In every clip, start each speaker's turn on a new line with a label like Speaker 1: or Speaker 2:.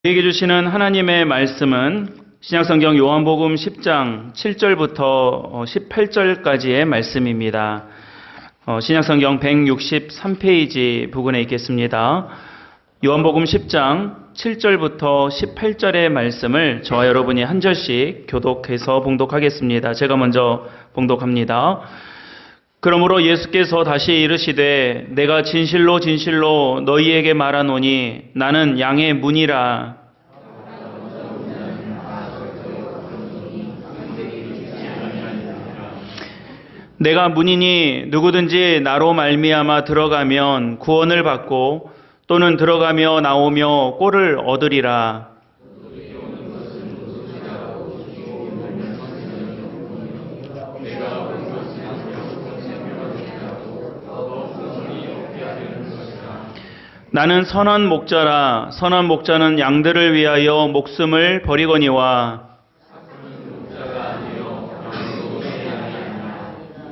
Speaker 1: 우리에게 주시는 하나님의 말씀은 신약성경 요한복음 10장 7절부터 18절까지의 말씀입니다. 신약성경 163페이지 부분에 있겠습니다. 요한복음 10장 7절부터 18절의 말씀을 저와 여러분이 한 절씩 교독해서 봉독하겠습니다. 제가 먼저 봉독합니다. 그러므로 예수께서 다시 이르시되 내가 진실로 진실로 너희에게 말하노니 나는 양의 문이라. 내가 문이니 누구든지 나로 말미암아 들어가면 구원을 받고 또는 들어가며 나오며 꼴을 얻으리라. 나는 선한 목자라. 선한 목자는 양들을 위하여 목숨을 버리거니와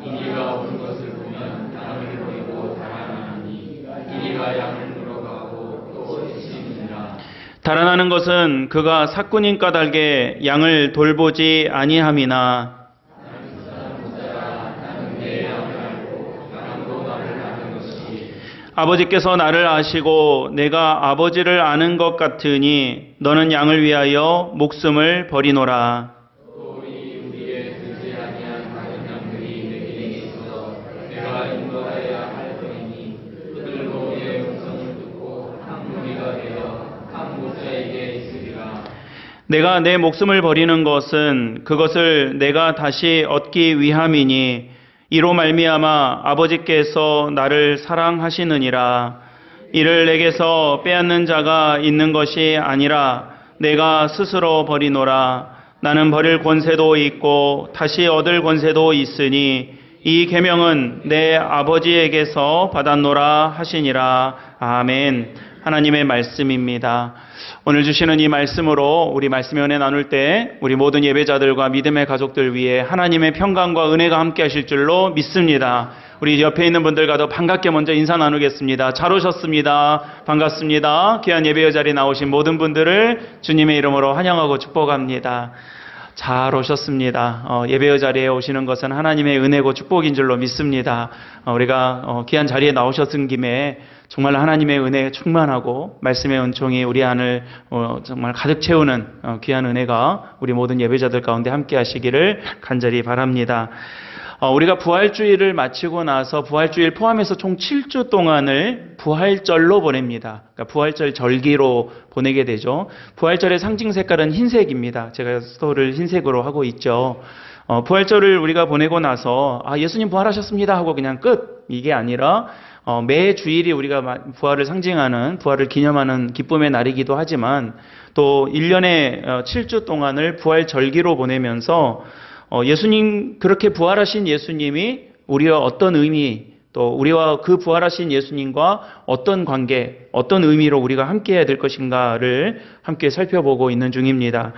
Speaker 1: 이리가 온 것을 보면 양을 버리고 달아나니 이리가 양을 물어가고 또 지치니라. 달아나는 것은 그가 삭군인 까닭에 양을 돌보지 아니함이나 아버지께서 나를 아시고 내가 아버지를 아는 것 같으니 너는 양을 위하여 목숨을 버리노라. 또 우리의 듣지 아니한 다른 양들이 내 길에 있어 내가 인도하여야 할 터이니 그들도 우리의 음성을 듣고 한 무리가 되어 한 목자에게 있으리라. 내가 내 목숨을 버리는 것은 그것을 내가 다시 얻기 위함이니 이로 말미암아 아버지께서 나를 사랑하시느니라. 이를 내게서 빼앗는 자가 있는 것이 아니라 내가 스스로 버리노라. 나는 버릴 권세도 있고 다시 얻을 권세도 있으니 이 계명은 내 아버지에게서 받았노라 하시니라. 아멘. 하나님의 말씀입니다. 오늘 주시는 이 말씀으로 우리 말씀의 은혜 나눌 때 우리 모든 예배자들과 믿음의 가족들 위해 하나님의 평강과 은혜가 함께 하실 줄로 믿습니다. 우리 옆에 있는 분들과도 반갑게 먼저 인사 나누겠습니다. 잘 오셨습니다. 반갑습니다. 귀한 예배의 자리에 나오신 모든 분들을 주님의 이름으로 환영하고 축복합니다. 잘 오셨습니다. 예배의 자리에 오시는 것은 하나님의 은혜고 축복인 줄로 믿습니다. 우리가 귀한 자리에 나오셨은 김에 정말 하나님의 은혜에 충만하고 말씀의 은총이 우리 안을 정말 가득 채우는 귀한 은혜가 우리 모든 예배자들 가운데 함께 하시기를 간절히 바랍니다. 우리가 부활주일을 마치고 나서 부활주일 포함해서 총 7주 동안을 부활절로 보냅니다. 그러니까 부활절 절기로 보내게 되죠. 부활절의 상징 색깔은 흰색입니다. 제가 스토를 흰색으로 하고 있죠. 부활절을 우리가 보내고 나서 예수님 부활하셨습니다 하고 그냥 끝, 이게 아니라 매 주일이 우리가 부활을 상징하는, 부활을 기념하는 기쁨의 날이기도 하지만 또 1년의 7주 동안을 부활절기로 보내면서 예수님, 그렇게 부활하신 예수님이 우리와 어떤 의미, 또 우리와 그 부활하신 예수님과 어떤 관계, 어떤 의미로 우리가 함께 해야 될 것인가를 함께 살펴보고 있는 중입니다.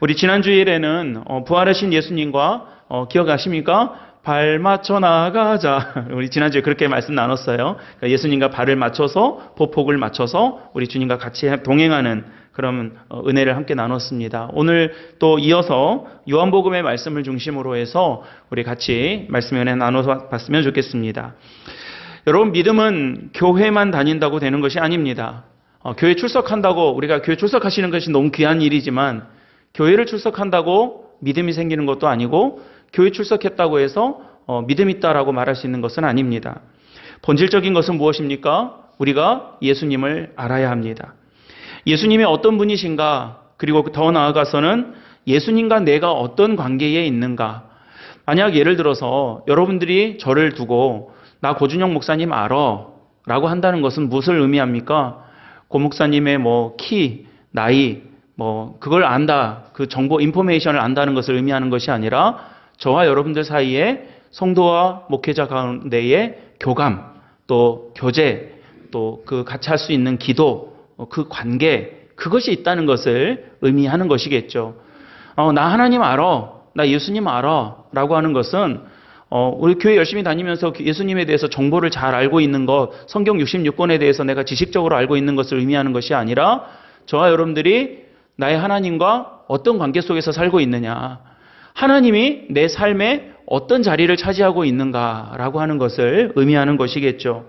Speaker 1: 우리 지난 주일에는 부활하신 예수님과 기억하십니까? 발 맞춰 나가자. 우리 지난주에 그렇게 말씀 나눴어요. 그러니까 예수님과 발을 맞춰서, 보폭을 맞춰서 우리 주님과 같이 동행하는 그런 은혜를 함께 나눴습니다. 오늘 또 이어서 요한복음의 말씀을 중심으로 해서 우리 같이 말씀의 은혜 나눠서 봤으면 좋겠습니다. 여러분, 믿음은 교회만 다닌다고 되는 것이 아닙니다. 교회 출석한다고, 우리가 교회 출석하시는 것이 너무 귀한 일이지만 교회를 출석한다고 믿음이 생기는 것도 아니고 교회 출석했다고 해서 믿음 있다라고 말할 수 있는 것은 아닙니다. 본질적인 것은 무엇입니까? 우리가 예수님을 알아야 합니다. 예수님이 어떤 분이신가, 그리고 더 나아가서는 예수님과 내가 어떤 관계에 있는가. 만약 예를 들어서 여러분들이 저를 두고 나 고준영 목사님 알아 라고 한다는 것은 무엇을 의미합니까? 고 목사님의 키, 나이, 그걸 안다, 그 정보, 인포메이션을 안다는 것을 의미하는 것이 아니라 저와 여러분들 사이에 성도와 목회자 가운데의 교감, 또 교제, 또 그 같이 할 수 있는 기도, 그 관계, 그것이 있다는 것을 의미하는 것이겠죠. 나 하나님 알아, 나 예수님 알아 라고 하는 것은 우리 교회 열심히 다니면서 예수님에 대해서 정보를 잘 알고 있는 것, 성경 66권에 대해서 내가 지식적으로 알고 있는 것을 의미하는 것이 아니라 저와 여러분들이 나의 하나님과 어떤 관계 속에서 살고 있느냐, 하나님이 내 삶에 어떤 자리를 차지하고 있는가라고 하는 것을 의미하는 것이겠죠.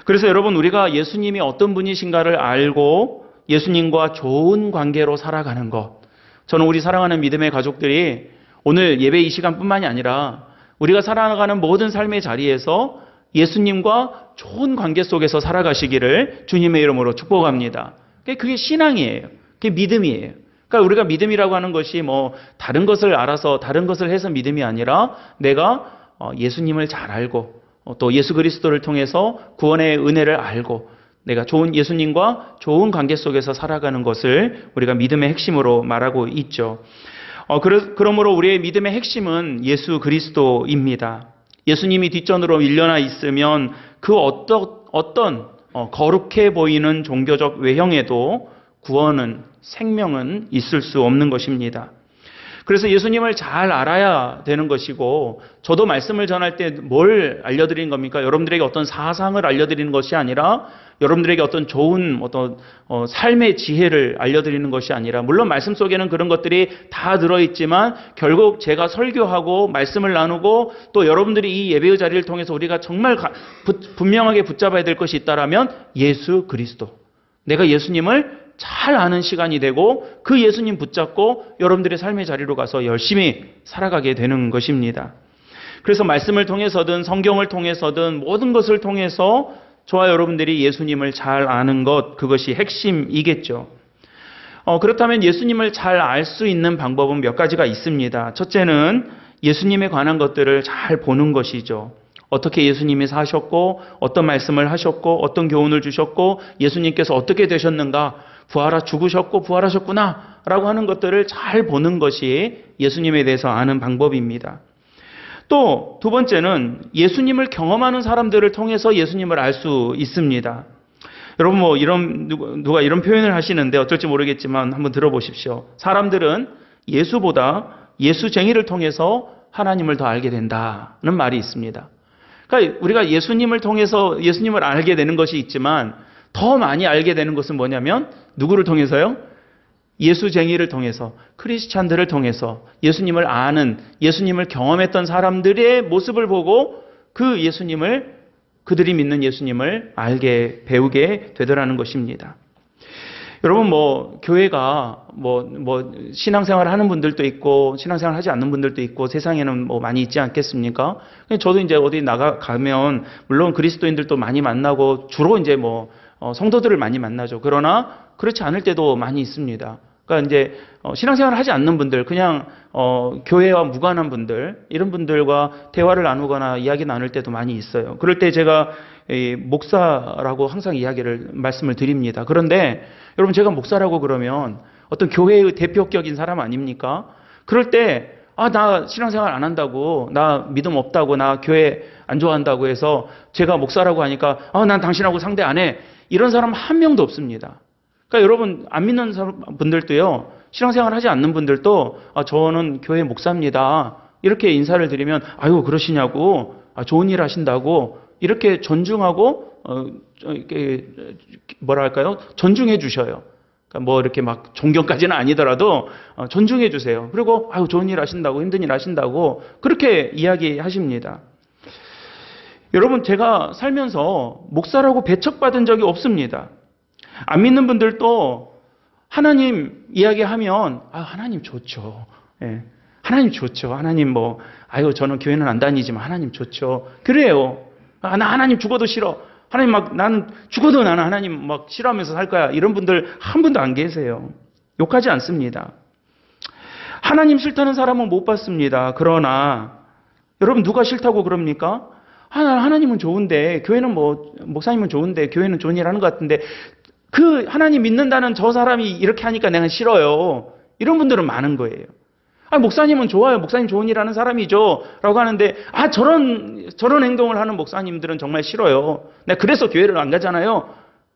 Speaker 1: 그래서 여러분, 우리가 예수님이 어떤 분이신가를 알고 예수님과 좋은 관계로 살아가는 것, 저는 우리 사랑하는 믿음의 가족들이 오늘 예배 이 시간뿐만이 아니라 우리가 살아가는 모든 삶의 자리에서 예수님과 좋은 관계 속에서 살아가시기를 주님의 이름으로 축복합니다. 그게 신앙이에요. 그게 믿음이에요. 그러니까 우리가 믿음이라고 하는 것이 뭐 다른 것을 알아서 다른 것을 해서 믿음이 아니라 내가 예수님을 잘 알고 또 예수 그리스도를 통해서 구원의 은혜를 알고 내가 좋은 예수님과 좋은 관계 속에서 살아가는 것을 우리가 믿음의 핵심으로 말하고 있죠. 그러므로 우리의 믿음의 핵심은 예수 그리스도입니다. 예수님이 뒷전으로 밀려나 있으면 그 어떤 거룩해 보이는 종교적 외형에도 구원은, 생명은 있을 수 없는 것입니다. 그래서 예수님을 잘 알아야 되는 것이고, 저도 말씀을 전할 때 뭘 알려드리는 겁니까? 여러분들에게 어떤 사상을 알려드리는 것이 아니라 여러분들에게 어떤 좋은 삶의 지혜를 알려드리는 것이 아니라, 물론 말씀 속에는 그런 것들이 다 들어있지만 결국 제가 설교하고 말씀을 나누고 또 여러분들이 이 예배의 자리를 통해서 우리가 정말 분명하게 붙잡아야 될 것이 있다라면 예수 그리스도, 내가 예수님을 잘 아는 시간이 되고 그 예수님 붙잡고 여러분들의 삶의 자리로 가서 열심히 살아가게 되는 것입니다. 그래서 말씀을 통해서든 성경을 통해서든 모든 것을 통해서 저와 여러분들이 예수님을 잘 아는 것, 그것이 핵심이겠죠. 그렇다면 예수님을 잘 알 수 있는 방법은 몇 가지가 있습니다. 첫째는 예수님에 관한 것들을 잘 보는 것이죠. 어떻게 예수님이 사셨고 어떤 말씀을 하셨고 어떤 교훈을 주셨고 예수님께서 어떻게 되셨는가, 죽으셨고 부활하셨구나 라고 하는 것들을 잘 보는 것이 예수님에 대해서 아는 방법입니다. 또 두 번째는 예수님을 경험하는 사람들을 통해서 예수님을 알 수 있습니다. 여러분, 누가 이런 표현을 하시는데 어쩔지 모르겠지만 한번 들어보십시오. 사람들은 예수보다 예수쟁이를 통해서 하나님을 더 알게 된다는 말이 있습니다. 그러니까 우리가 예수님을 통해서 예수님을 알게 되는 것이 있지만 더 많이 알게 되는 것은 뭐냐면 누구를 통해서요? 예수쟁이를 통해서, 크리스찬들을 통해서 예수님을 아는, 예수님을 경험했던 사람들의 모습을 보고 그 예수님을, 그들이 믿는 예수님을 알게, 배우게 되더라는 것입니다. 여러분, 교회가 신앙생활을 하는 분들도 있고 신앙생활 하지 않는 분들도 있고 세상에는 많이 있지 않겠습니까? 저도 이제 어디 가면 물론 그리스도인들도 많이 만나고 주로 이제 성도들을 많이 만나죠. 그러나 그렇지 않을 때도 많이 있습니다. 그러니까 이제 신앙생활을 하지 않는 분들, 그냥 교회와 무관한 분들, 이런 분들과 대화를 나누거나 이야기 나눌 때도 많이 있어요. 그럴 때 제가 목사라고 항상 말씀을 드립니다. 그런데 여러분, 제가 목사라고 그러면 어떤 교회의 대표격인 사람 아닙니까? 그럴 때 나 신앙생활 안 한다고, 나 믿음 없다고, 나 교회 안 좋아한다고 해서 제가 목사라고 하니까 난 당신하고 상대 안 해, 이런 사람 한 명도 없습니다. 그러니까 여러분, 안 믿는 분들도요, 신앙생활 하지 않는 분들도 저는 교회 목사입니다, 이렇게 인사를 드리면 아유 그러시냐고, 좋은 일 하신다고 이렇게 존중하고 이렇게 존중해 주셔요. 그러니까 이렇게 막 존경까지는 아니더라도 존중해 주세요. 그리고 아유 좋은 일 하신다고, 힘든 일 하신다고 그렇게 이야기하십니다. 여러분, 제가 살면서 목사라고 배척받은 적이 없습니다. 안 믿는 분들도 하나님 이야기하면 하나님 좋죠. 예. 하나님 좋죠. 하나님 저는 교회는 안 다니지만 하나님 좋죠. 그래요. 나 하나님 죽어도 싫어. 하나님 나는 죽어도 나는 하나님 싫어하면서 살 거야. 이런 분들 한 분도 안 계세요. 욕하지 않습니다. 하나님 싫다는 사람은 못 봤습니다. 그러나 여러분, 누가 싫다고 그럽니까? 하나님은 좋은데, 교회는 목사님은 좋은데, 교회는 좋은 일 하는 것 같은데, 그 하나님 믿는다는 저 사람이 이렇게 하니까 내가 싫어요. 이런 분들은 많은 거예요. 목사님은 좋아요. 목사님 좋은 일 하는 사람이죠. 라고 하는데, 저런 행동을 하는 목사님들은 정말 싫어요. 내가 그래서 교회를 안 가잖아요.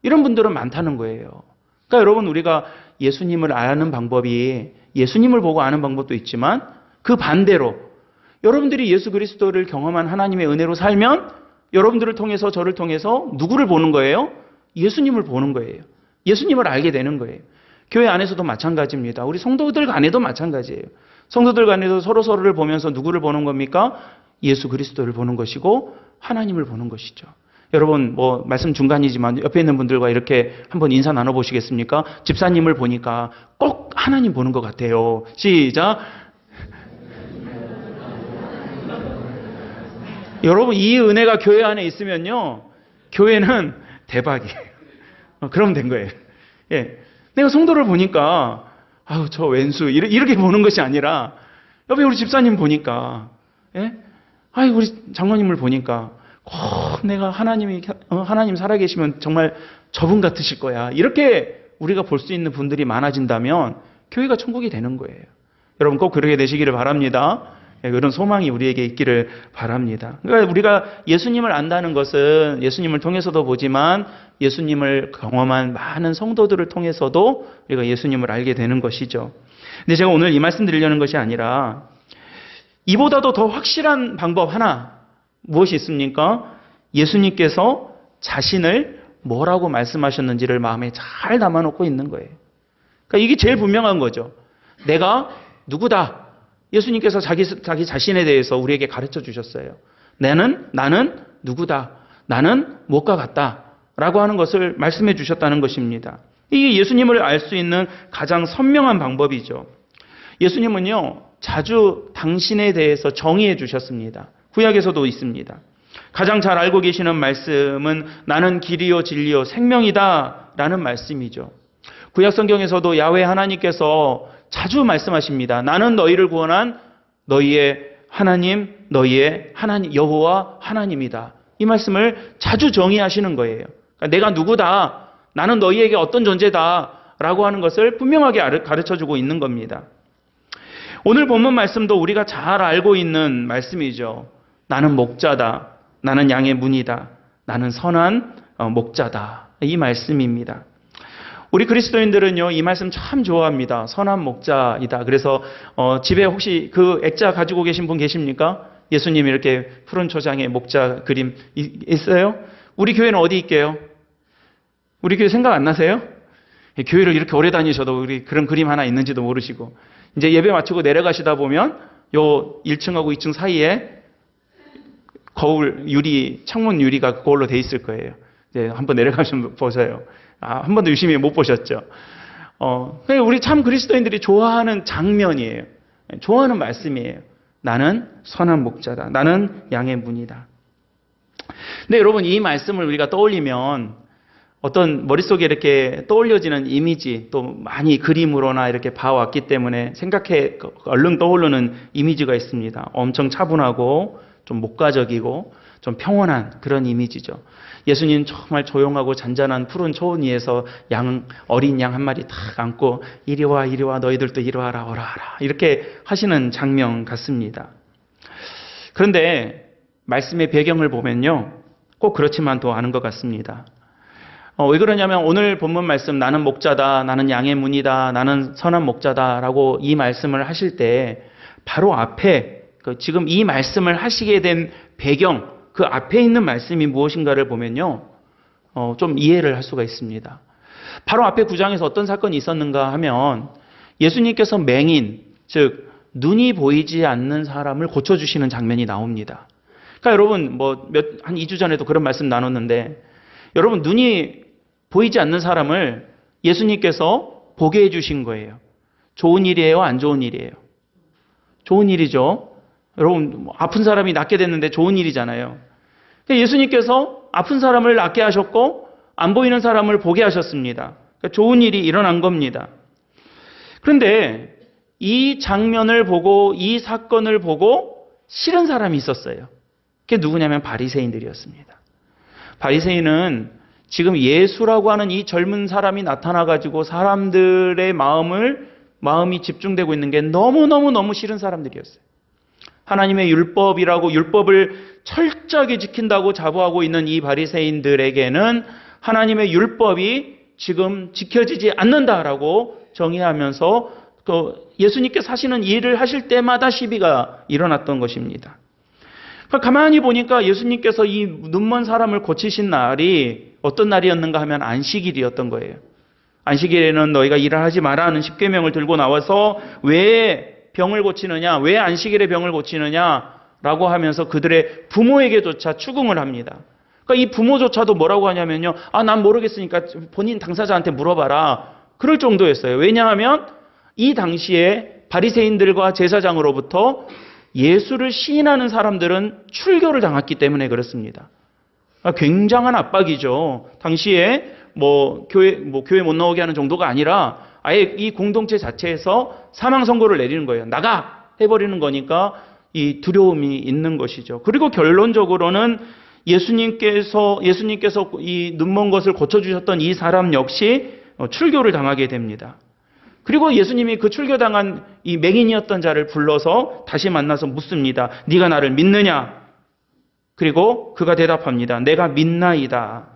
Speaker 1: 이런 분들은 많다는 거예요. 그러니까 여러분, 우리가 예수님을 아는 방법이 예수님을 보고 아는 방법도 있지만 그 반대로 여러분들이 예수 그리스도를 경험한 하나님의 은혜로 살면 여러분들을 통해서, 저를 통해서 누구를 보는 거예요? 예수님을 보는 거예요. 예수님을 알게 되는 거예요. 교회 안에서도 마찬가지입니다. 우리 성도들 간에도 마찬가지예요. 성도들 간에도 서로서로를 보면서 누구를 보는 겁니까? 예수 그리스도를 보는 것이고 하나님을 보는 것이죠. 여러분 뭐 말씀 중간이지만 옆에 있는 분들과 이렇게 한번 인사 나눠보시겠습니까? 집사님을 보니까 꼭 하나님 보는 것 같아요. 시작. 여러분 이 은혜가 교회 안에 있으면요, 교회는 대박이에요. 그러면 된 거예요. 예, 내가 성도를 보니까 아우 저 왼수 이렇게 보는 것이 아니라 옆에 우리 집사님 보니까, 예, 아이 우리 장로님을 보니까 꼭 내가 하나님 살아계시면 정말 저분 같으실 거야. 이렇게 우리가 볼 수 있는 분들이 많아진다면 교회가 천국이 되는 거예요. 여러분 꼭 그렇게 되시기를 바랍니다. 그런 소망이 우리에게 있기를 바랍니다. 그러니까 우리가 예수님을 안다는 것은 예수님을 통해서도 보지만 예수님을 경험한 많은 성도들을 통해서도 우리가 예수님을 알게 되는 것이죠. 근데 제가 오늘 이 말씀 드리려는 것이 아니라 이보다도 더 확실한 방법 하나, 무엇이 있습니까? 예수님께서 자신을 뭐라고 말씀하셨는지를 마음에 잘 담아놓고 있는 거예요. 그러니까 이게 제일 분명한 거죠. 내가 누구다. 예수님께서 자기 자신에 대해서 우리에게 가르쳐 주셨어요. 나는 누구다. 나는 무엇과 같다. 라고 하는 것을 말씀해 주셨다는 것입니다. 이게 예수님을 알 수 있는 가장 선명한 방법이죠. 예수님은요, 자주 당신에 대해서 정의해 주셨습니다. 구약에서도 있습니다. 가장 잘 알고 계시는 말씀은 나는 길이요 진리요 생명이다 라는 말씀이죠. 구약 성경에서도 야훼 하나님께서 자주 말씀하십니다. 나는 너희를 구원한 너희의 하나님, 너희의 하나님 여호와 하나님이다. 이 말씀을 자주 정의하시는 거예요. 그러니까 내가 누구다, 나는 너희에게 어떤 존재다 라고 하는 것을 분명하게 가르쳐주고 있는 겁니다. 오늘 본문 말씀도 우리가 잘 알고 있는 말씀이죠. 나는 목자다. 나는 양의 문이다. 나는 선한 목자다. 이 말씀입니다. 우리 그리스도인들은요, 이 말씀 참 좋아합니다. 선한 목자이다. 그래서 집에 혹시 그 액자 가지고 계신 분 계십니까? 예수님이 이렇게 푸른 초장에 목자 그림 있어요? 우리 교회는 어디 있게요? 우리 교회 생각 안 나세요? 교회를 이렇게 오래 다니셔도 우리 그런 그림 하나 있는지도 모르시고, 이제 예배 마치고 내려가시다 보면 요 1층하고 2층 사이에 거울 유리, 창문 유리가 그걸로 돼 있을 거예요. 이제 한번 내려가시면 보세요. 한 번도 유심히 못 보셨죠? 우리 참 그리스도인들이 좋아하는 장면이에요. 좋아하는 말씀이에요. 나는 선한 목자다. 나는 양의 문이다. 근데 여러분, 이 말씀을 우리가 떠올리면 어떤 머릿속에 이렇게 떠올려지는 이미지, 또 많이 그림으로나 이렇게 봐왔기 때문에 얼른 떠오르는 이미지가 있습니다. 엄청 차분하고 좀 목가적이고 좀 평온한 그런 이미지죠. 예수님 정말 조용하고 잔잔한 푸른 초원 위에서 어린 양 한 마리 탁 안고 이리 와 너희들도 이리 와라 오라라 이렇게 하시는 장면 같습니다. 그런데 말씀의 배경을 보면요, 꼭 그렇지만도 않은 것 같습니다. 왜 그러냐면 오늘 본문 말씀 나는 목자다, 나는 양의 문이다, 나는 선한 목자다라고 이 말씀을 하실 때 바로 앞에 지금 이 말씀을 하시게 된 배경, 그 앞에 있는 말씀이 무엇인가를 보면요, 좀 이해를 할 수가 있습니다. 바로 앞에 9장에서 어떤 사건이 있었는가 하면 예수님께서 맹인, 즉 눈이 보이지 않는 사람을 고쳐주시는 장면이 나옵니다. 그러니까 여러분 한 2주 전에도 그런 말씀 나눴는데, 여러분 눈이 보이지 않는 사람을 예수님께서 보게 해주신 거예요. 좋은 일이에요? 안 좋은 일이에요? 좋은 일이죠. 여러분 아픈 사람이 낫게 됐는데 좋은 일이잖아요. 예수님께서 아픈 사람을 낫게 하셨고 안 보이는 사람을 보게 하셨습니다. 그러니까 좋은 일이 일어난 겁니다. 그런데 이 장면을 보고 이 사건을 보고 싫은 사람이 있었어요. 그게 누구냐면 바리새인들이었습니다. 바리새인은 지금 예수라고 하는 이 젊은 사람이 나타나가지고 사람들의 마음이 집중되고 있는 게 너무너무 싫은 사람들이었어요. 하나님의 율법이라고 율법을 철저하게 지킨다고 자부하고 있는 이 바리새인들에게는 하나님의 율법이 지금 지켜지지 않는다라고 정의하면서 또 예수님께서 하시는 일을 하실 때마다 시비가 일어났던 것입니다. 가만히 보니까 예수님께서 이 눈먼 사람을 고치신 날이 어떤 날이었는가 하면 안식일이었던 거예요. 안식일에는 너희가 일을 하지 마라 하는 십계명을 들고 나와서 왜 병을 고치느냐, 왜 안식일에 병을 고치느냐라고 하면서 그들의 부모에게조차 추궁을 합니다. 그러니까 이 부모조차도 뭐라고 하냐면요, 난 모르겠으니까 본인 당사자한테 물어봐라. 그럴 정도였어요. 왜냐하면 이 당시에 바리새인들과 제사장으로부터 예수를 시인하는 사람들은 출교를 당했기 때문에 그렇습니다. 굉장한 압박이죠. 당시에 교회 못 나오게 하는 정도가 아니라 아예 이 공동체 자체에서 사망 선고를 내리는 거예요. 나가! 해버리는 거니까 이 두려움이 있는 것이죠. 그리고 결론적으로는 예수님께서 이 눈먼 것을 고쳐주셨던 이 사람 역시 출교를 당하게 됩니다. 그리고 예수님이 그 출교당한 이 맹인이었던 자를 불러서 다시 만나서 묻습니다. 네가 나를 믿느냐? 그리고 그가 대답합니다. 내가 믿나이다.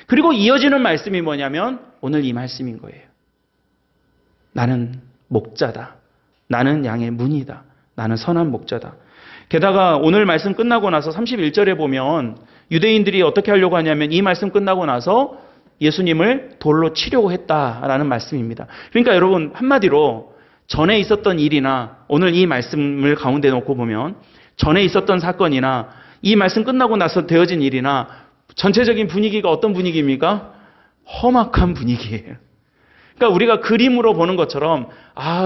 Speaker 1: 그리고 이어지는 말씀이 뭐냐면 오늘 이 말씀인 거예요. 나는 목자다. 나는 양의 문이다. 나는 선한 목자다. 게다가 오늘 말씀 끝나고 나서 31절에 보면 유대인들이 어떻게 하려고 하냐면 이 말씀 끝나고 나서 예수님을 돌로 치려고 했다라는 말씀입니다. 그러니까 여러분 한마디로 전에 있었던 일이나 오늘 이 말씀을 가운데 놓고 보면 전에 있었던 사건이나 이 말씀 끝나고 나서 되어진 일이나 전체적인 분위기가 어떤 분위기입니까? 험악한 분위기예요. 그러니까 우리가 그림으로 보는 것처럼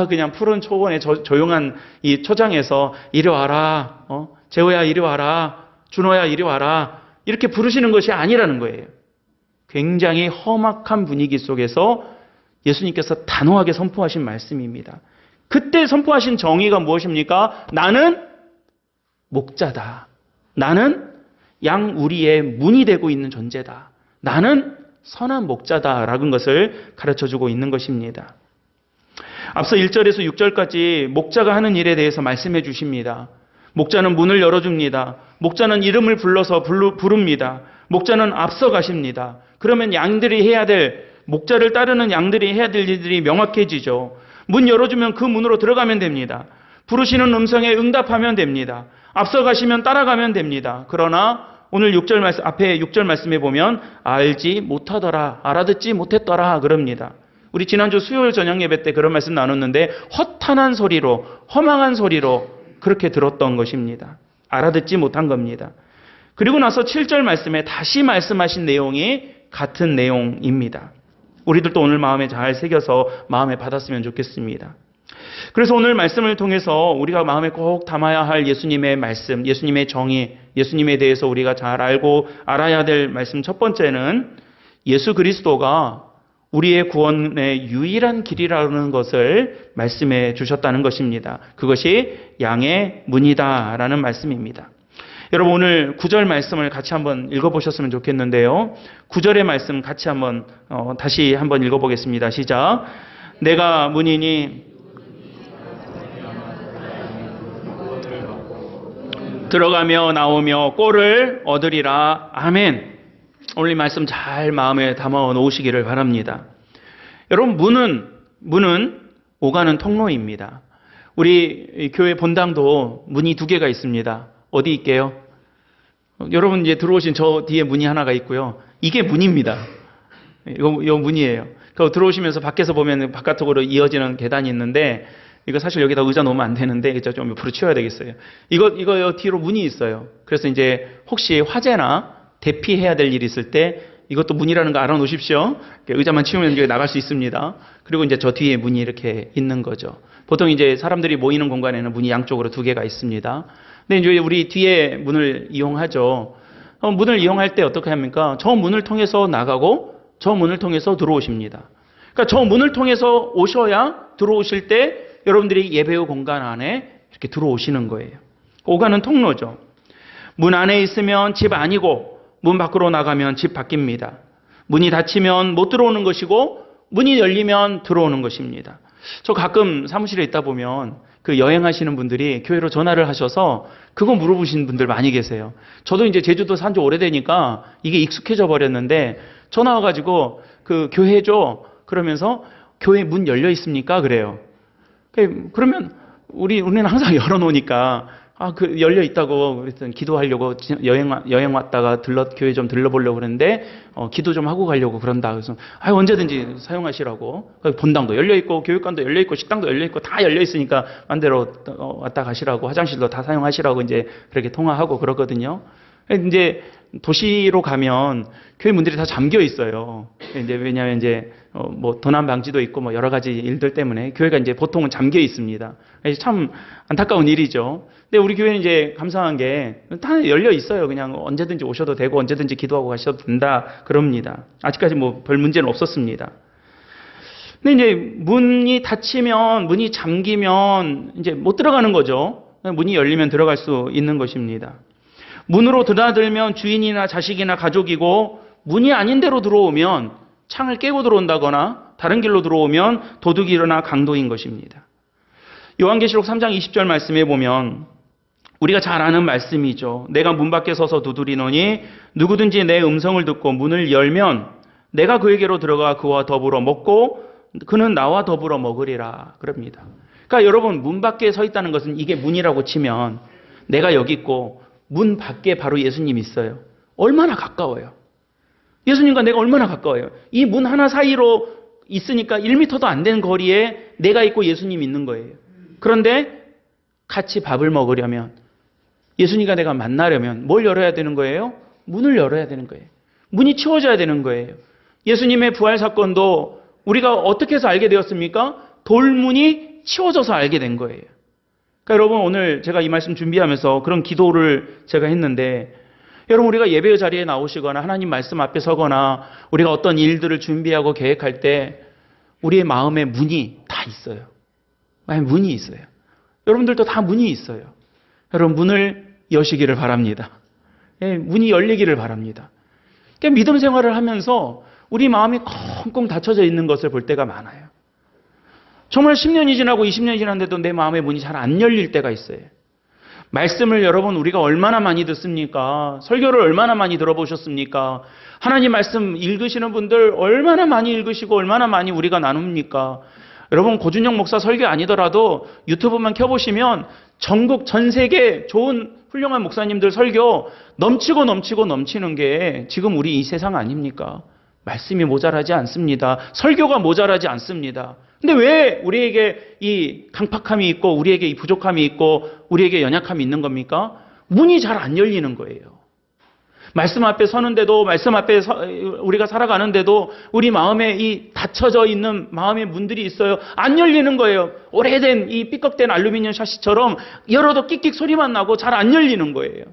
Speaker 1: 그냥 푸른 초원의 조용한 이 초장에서 이리 와라, 재호야 이리 와라, 준호야 이리 와라 이렇게 부르시는 것이 아니라는 거예요. 굉장히 험악한 분위기 속에서 예수님께서 단호하게 선포하신 말씀입니다. 그때 선포하신 정의가 무엇입니까? 나는 목자다. 나는 양 우리의 문이 되고 있는 존재다. 나는 선한 목자다라는 것을 가르쳐주고 있는 것입니다. 앞서 1절에서 6절까지 목자가 하는 일에 대해서 말씀해 주십니다. 목자는 문을 열어줍니다. 목자는 이름을 불러서 부릅니다. 목자는 앞서 가십니다. 그러면 목자를 따르는 양들이 해야 될 일들이 명확해지죠. 문 열어주면 그 문으로 들어가면 됩니다. 부르시는 음성에 응답하면 됩니다. 앞서 가시면 따라가면 됩니다. 그러나 오늘 6절 말씀, 앞에 6절 말씀에 보면 알지 못하더라, 알아듣지 못했더라 그럽니다. 우리 지난주 수요일 저녁 예배 때 그런 말씀 나눴는데 허탄한 소리로, 허망한 소리로 그렇게 들었던 것입니다. 알아듣지 못한 겁니다. 그리고 나서 7절 말씀에 다시 말씀하신 내용이 같은 내용입니다. 우리들도 오늘 마음에 잘 새겨서 마음에 받았으면 좋겠습니다. 그래서 오늘 말씀을 통해서 우리가 마음에 꼭 담아야 할 예수님의 말씀, 예수님의 정의, 예수님에 대해서 우리가 잘 알고 알아야 될 말씀 첫 번째는 예수 그리스도가 우리의 구원의 유일한 길이라는 것을 말씀해 주셨다는 것입니다. 그것이 양의 문이다라는 말씀입니다. 여러분 오늘 9절 말씀을 같이 한번 읽어보셨으면 좋겠는데요. 9절의 말씀 같이 한번 다시 한번 읽어보겠습니다. 시작. 내가 문이니 들어가며 나오며 꼴을 얻으리라. 아멘. 오늘 이 말씀 잘 마음에 담아 놓으시기를 바랍니다. 여러분 문은 오가는 통로입니다. 우리 교회 본당도 문이 2개가 있습니다. 어디 있게요? 여러분 이제 들어오신 저 뒤에 문이 하나가 있고요. 이게 문입니다. 이거 문이에요. 들어오시면서 밖에서 보면 바깥쪽으로 이어지는 계단이 있는데 이거 사실 여기다 의자 놓으면 안 되는데 좀 옆으로 치워야 되겠어요. 이거 뒤로 문이 있어요. 그래서 이제 혹시 화재나 대피해야 될 일이 있을 때 이것도 문이라는 거 알아놓으십시오. 의자만 치우면 이제 나갈 수 있습니다. 그리고 이제 저 뒤에 문이 이렇게 있는 거죠. 보통 이제 사람들이 모이는 공간에는 문이 양쪽으로 2개가 있습니다. 근데 이제 우리 뒤에 문을 이용하죠. 문을 이용할 때 어떻게 합니까? 저 문을 통해서 나가고 저 문을 통해서 들어오십니다. 그러니까 저 문을 통해서 오셔야 들어오실 때 여러분들이 예배의 공간 안에 이렇게 들어오시는 거예요. 오가는 통로죠. 문 안에 있으면 집 아니고 문 밖으로 나가면 집 밖입니다. 문이 닫히면 못 들어오는 것이고 문이 열리면 들어오는 것입니다. 저 가끔 사무실에 있다 보면 그 여행하시는 분들이 교회로 전화를 하셔서 그거 물어보시는 분들 많이 계세요. 저도 이제 제주도 산 지 오래되니까 이게 익숙해져 버렸는데 전화 와가지고 그 교회죠? 그러면서 교회 문 열려 있습니까? 그래요. 그러면 우리는 항상 열어놓으니까 열려 있다고 그랬더니 기도하려고 여행 왔다가 교회 좀 들러보려고 그랬는데, 기도 좀 하고 가려고 그런다. 그래서, 언제든지 사용하시라고. 본당도 열려 있고, 교육관도 열려 있고, 식당도 열려 있고, 다 열려 있으니까, 마음대로 왔다 가시라고, 화장실도 다 사용하시라고 이제 그렇게 통화하고 그러거든요. 이제 도시로 가면 교회 문들이 다 잠겨 있어요. 이제 왜냐하면 이제 뭐 도난 방지도 있고 뭐 여러 가지 일들 때문에 교회가 이제 보통은 잠겨 있습니다. 참 안타까운 일이죠. 근데 우리 교회는 이제 감사한 게 다 열려 있어요. 그냥 언제든지 오셔도 되고 언제든지 기도하고 가셔도 된다 그럽니다. 아직까지 뭐 별 문제는 없었습니다. 근데 이제 문이 닫히면, 문이 잠기면 이제 못 들어가는 거죠. 문이 열리면 들어갈 수 있는 것입니다. 문으로 드나들면 주인이나 자식이나 가족이고, 문이 아닌 데로 들어오면 창을 깨고 들어온다거나 다른 길로 들어오면 도둑이나 강도인 것입니다. 요한계시록 3장 20절 말씀에 보면 우리가 잘 아는 말씀이죠. 내가 문 밖에 서서 두드리노니 누구든지 내 음성을 듣고 문을 열면 내가 그에게로 들어가 그와 더불어 먹고 그는 나와 더불어 먹으리라 그럽니다. 그러니까 여러분, 문 밖에 서 있다는 것은 이게 문이라고 치면 내가 여기 있고 문 밖에 바로 예수님이 있어요. 얼마나 가까워요. 예수님과 내가 얼마나 가까워요. 이 문 하나 사이로 있으니까 1m도 안 되는 거리에 내가 있고 예수님이 있는 거예요. 그런데 같이 밥을 먹으려면, 예수님과 내가 만나려면 뭘 열어야 되는 거예요? 문을 열어야 되는 거예요. 문이 치워져야 되는 거예요. 예수님의 부활 사건도 우리가 어떻게 해서 알게 되었습니까? 돌문이 치워져서 알게 된 거예요. 그러니까 여러분, 오늘 제가 이 말씀 준비하면서 그런 기도를 제가 했는데, 여러분, 우리가 예배 자리에 나오시거나 하나님 말씀 앞에 서거나 우리가 어떤 일들을 준비하고 계획할 때 우리의 마음에 문이 다 있어요. 문이 있어요. 여러분들도 다 문이 있어요. 여러분, 문을 여시기를 바랍니다. 문이 열리기를 바랍니다. 그러니까 믿음 생활을 하면서 우리 마음이 콩콩 닫혀져 있는 것을 볼 때가 많아요. 정말 10년이 지나고 20년이 지났는데도 내 마음의 문이 잘 안 열릴 때가 있어요. 말씀을 여러분, 우리가 얼마나 많이 듣습니까? 설교를 얼마나 많이 들어보셨습니까? 하나님 말씀 읽으시는 분들 얼마나 많이 읽으시고 얼마나 많이 우리가 나눕니까? 여러분, 고준영 목사 설교 아니더라도 유튜브만 켜보시면 전국 전 세계 좋은 훌륭한 목사님들 설교 넘치고 넘치는 게 지금 우리 이 세상 아닙니까? 말씀이 모자라지 않습니다. 설교가 모자라지 않습니다. 근데 왜 우리에게 이 강팍함이 있고 우리에게 이 부족함이 있고 우리에게 연약함이 있는 겁니까? 문이 잘 안 열리는 거예요. 말씀 앞에 서는데도, 말씀 앞에 우리가 살아가는데도 우리 마음에 이 닫혀져 있는 마음의 문들이 있어요. 안 열리는 거예요. 오래된 이 삐걱된 알루미늄 샤시처럼 열어도 끽끽 소리만 나고 잘 안 열리는 거예요.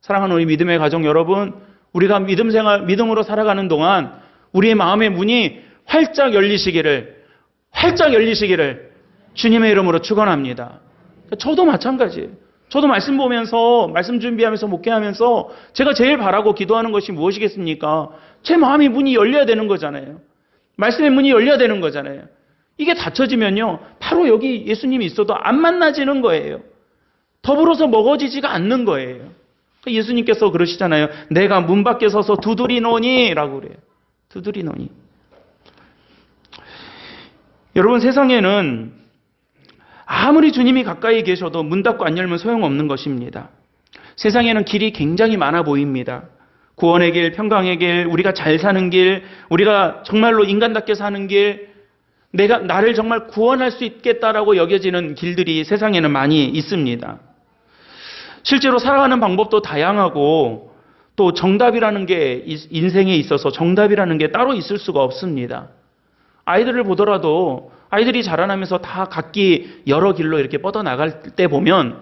Speaker 1: 사랑하는 우리 믿음의 가족 여러분, 우리가 믿음으로 살아가는 동안 우리의 마음의 문이 활짝 열리시기를 주님의 이름으로 축원합니다. 저도 마찬가지예요. 저도 말씀 보면서, 말씀 준비하면서, 목회하면서 제가 제일 바라고 기도하는 것이 무엇이겠습니까? 제 마음의 문이 열려야 되는 거잖아요. 말씀의 문이 열려야 되는 거잖아요. 이게 닫혀지면요, 바로 여기 예수님이 있어도 안 만나지는 거예요. 더불어서 먹어지지가 않는 거예요. 예수님께서 그러시잖아요. 내가 문 밖에 서서 두드리노니 라고 그래요. 두드리노니. 여러분, 세상에는 아무리 주님이 가까이 계셔도 문 닫고 안 열면 소용없는 것입니다. 세상에는 길이 굉장히 많아 보입니다. 구원의 길, 평강의 길, 우리가 잘 사는 길, 우리가 정말로 인간답게 사는 길, 나를 정말 구원할 수 있겠다라고 여겨지는 길들이 세상에는 많이 있습니다. 실제로 살아가는 방법도 다양하고 또 정답이라는 게 인생에 있어서 정답이라는 게 따로 있을 수가 없습니다. 아이들을 보더라도 아이들이 자라나면서 다 각기 여러 길로 이렇게 뻗어나갈 때 보면,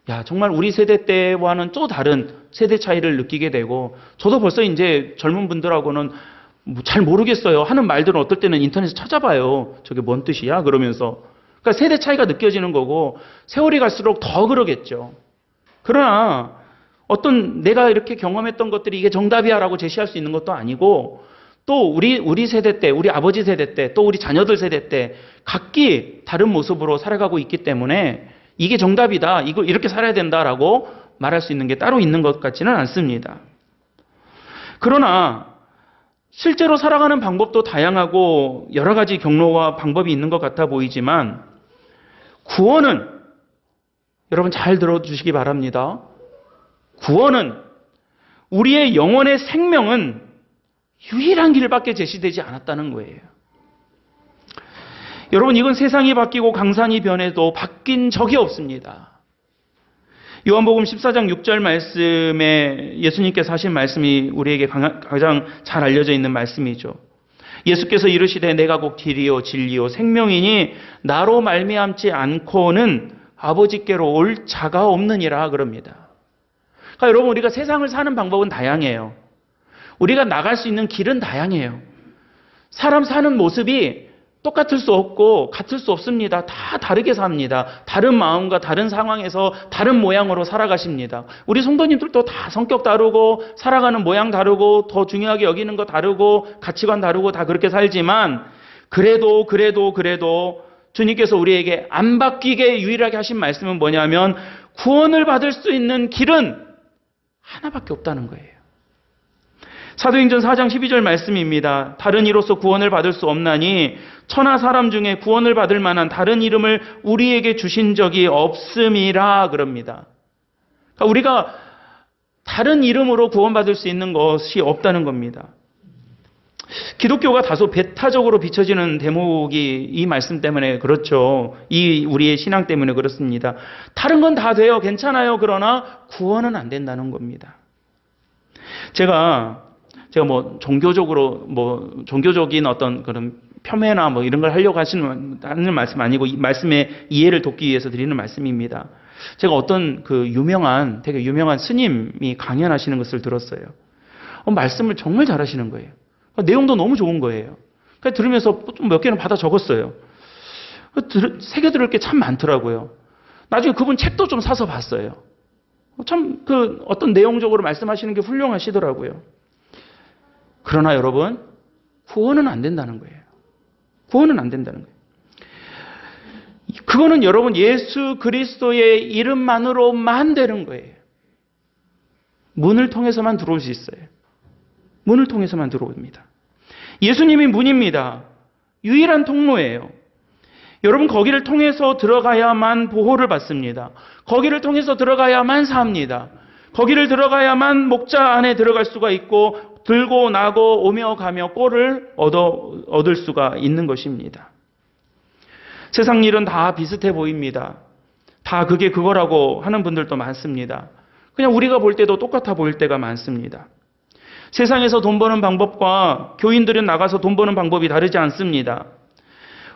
Speaker 1: 야, 정말 우리 세대 때와는 또 다른 세대 차이를 느끼게 되고, 저도 벌써 이제 젊은 분들하고는 잘 모르겠어요. 하는 말들은 어떨 때는 인터넷에 찾아봐요. 저게 뭔 뜻이야? 그러면서. 그러니까 세대 차이가 느껴지는 거고, 세월이 갈수록 더 그러겠죠. 그러나 어떤 내가 이렇게 경험했던 것들이 이게 정답이야라고 제시할 수 있는 것도 아니고, 또 우리 세대 때, 우리 아버지 세대 때, 또 우리 자녀들 세대 때 각기 다른 모습으로 살아가고 있기 때문에 이게 정답이다, 이거 이렇게 살아야 된다라고 말할 수 있는 게 따로 있는 것 같지는 않습니다. 그러나 실제로 살아가는 방법도 다양하고 여러 가지 경로와 방법이 있는 것 같아 보이지만, 구원은 여러분 잘 들어주시기 바랍니다. 구원은, 우리의 영혼의 생명은 유일한 길밖에 제시되지 않았다는 거예요. 여러분, 이건 세상이 바뀌고 강산이 변해도 바뀐 적이 없습니다. 요한복음 14장 6절 말씀에 예수님께서 하신 말씀이 우리에게 가장 잘 알려져 있는 말씀이죠. 예수께서 이르시되 내가 곧 길이요 진리요 생명이니 나로 말미암지 않고는 아버지께로 올 자가 없느니라 그럽니다. 그러니까 여러분, 우리가 세상을 사는 방법은 다양해요. 우리가 나갈 수 있는 길은 다양해요. 사람 사는 모습이 똑같을 수 없고 같을 수 없습니다. 다 다르게 삽니다. 다른 마음과 다른 상황에서 다른 모양으로 살아가십니다. 우리 성도님들도 다 성격 다르고 살아가는 모양 다르고 더 중요하게 여기는 거 다르고 가치관 다르고 다 그렇게 살지만 그래도 주님께서 우리에게 안 바뀌게 유일하게 하신 말씀은 뭐냐면 구원을 받을 수 있는 길은 하나밖에 없다는 거예요. 사도행전 4장 12절 말씀입니다. 다른 이로서 구원을 받을 수 없나니 천하 사람 중에 구원을 받을 만한 다른 이름을 우리에게 주신 적이 없음이라 그럽니다. 그러니까 우리가 다른 이름으로 구원받을 수 있는 것이 없다는 겁니다. 기독교가 다소 배타적으로 비춰지는 대목이 이 말씀 때문에 그렇죠. 이 우리의 신앙 때문에 그렇습니다. 다른 건 다 돼요. 괜찮아요. 그러나 구원은 안 된다는 겁니다. 제가 종교적인 어떤 그런 폄훼나 이런 걸 하려고 하는 말씀 아니고 이 말씀의 이해를 돕기 위해서 드리는 말씀입니다. 제가 어떤 되게 유명한 스님이 강연하시는 것을 들었어요. 말씀을 정말 잘하시는 거예요. 내용도 너무 좋은 거예요. 그래서 들으면서 좀 몇 개는 받아 적었어요. 새겨 들을 게 참 많더라고요. 나중에 그분 책도 좀 사서 봤어요. 참 어떤 내용적으로 말씀하시는 게 훌륭하시더라고요. 그러나 여러분, 구원은 안 된다는 거예요. 구원은 안 된다는 거예요. 그거는 여러분 예수 그리스도의 이름만으로만 되는 거예요. 문을 통해서만 들어올 수 있어요. 문을 통해서만 들어옵니다. 예수님이 문입니다. 유일한 통로예요. 여러분, 거기를 통해서 들어가야만 보호를 받습니다. 거기를 통해서 들어가야만 삽니다. 거기를 들어가야만 목자 안에 들어갈 수가 있고 들고 나고 오며 가며 꼴을 얻을 수가 있는 것입니다. 세상 일은 다 비슷해 보입니다. 다 그게 그거라고 하는 분들도 많습니다. 그냥 우리가 볼 때도 똑같아 보일 때가 많습니다. 세상에서 돈 버는 방법과 교인들은 나가서 돈 버는 방법이 다르지 않습니다.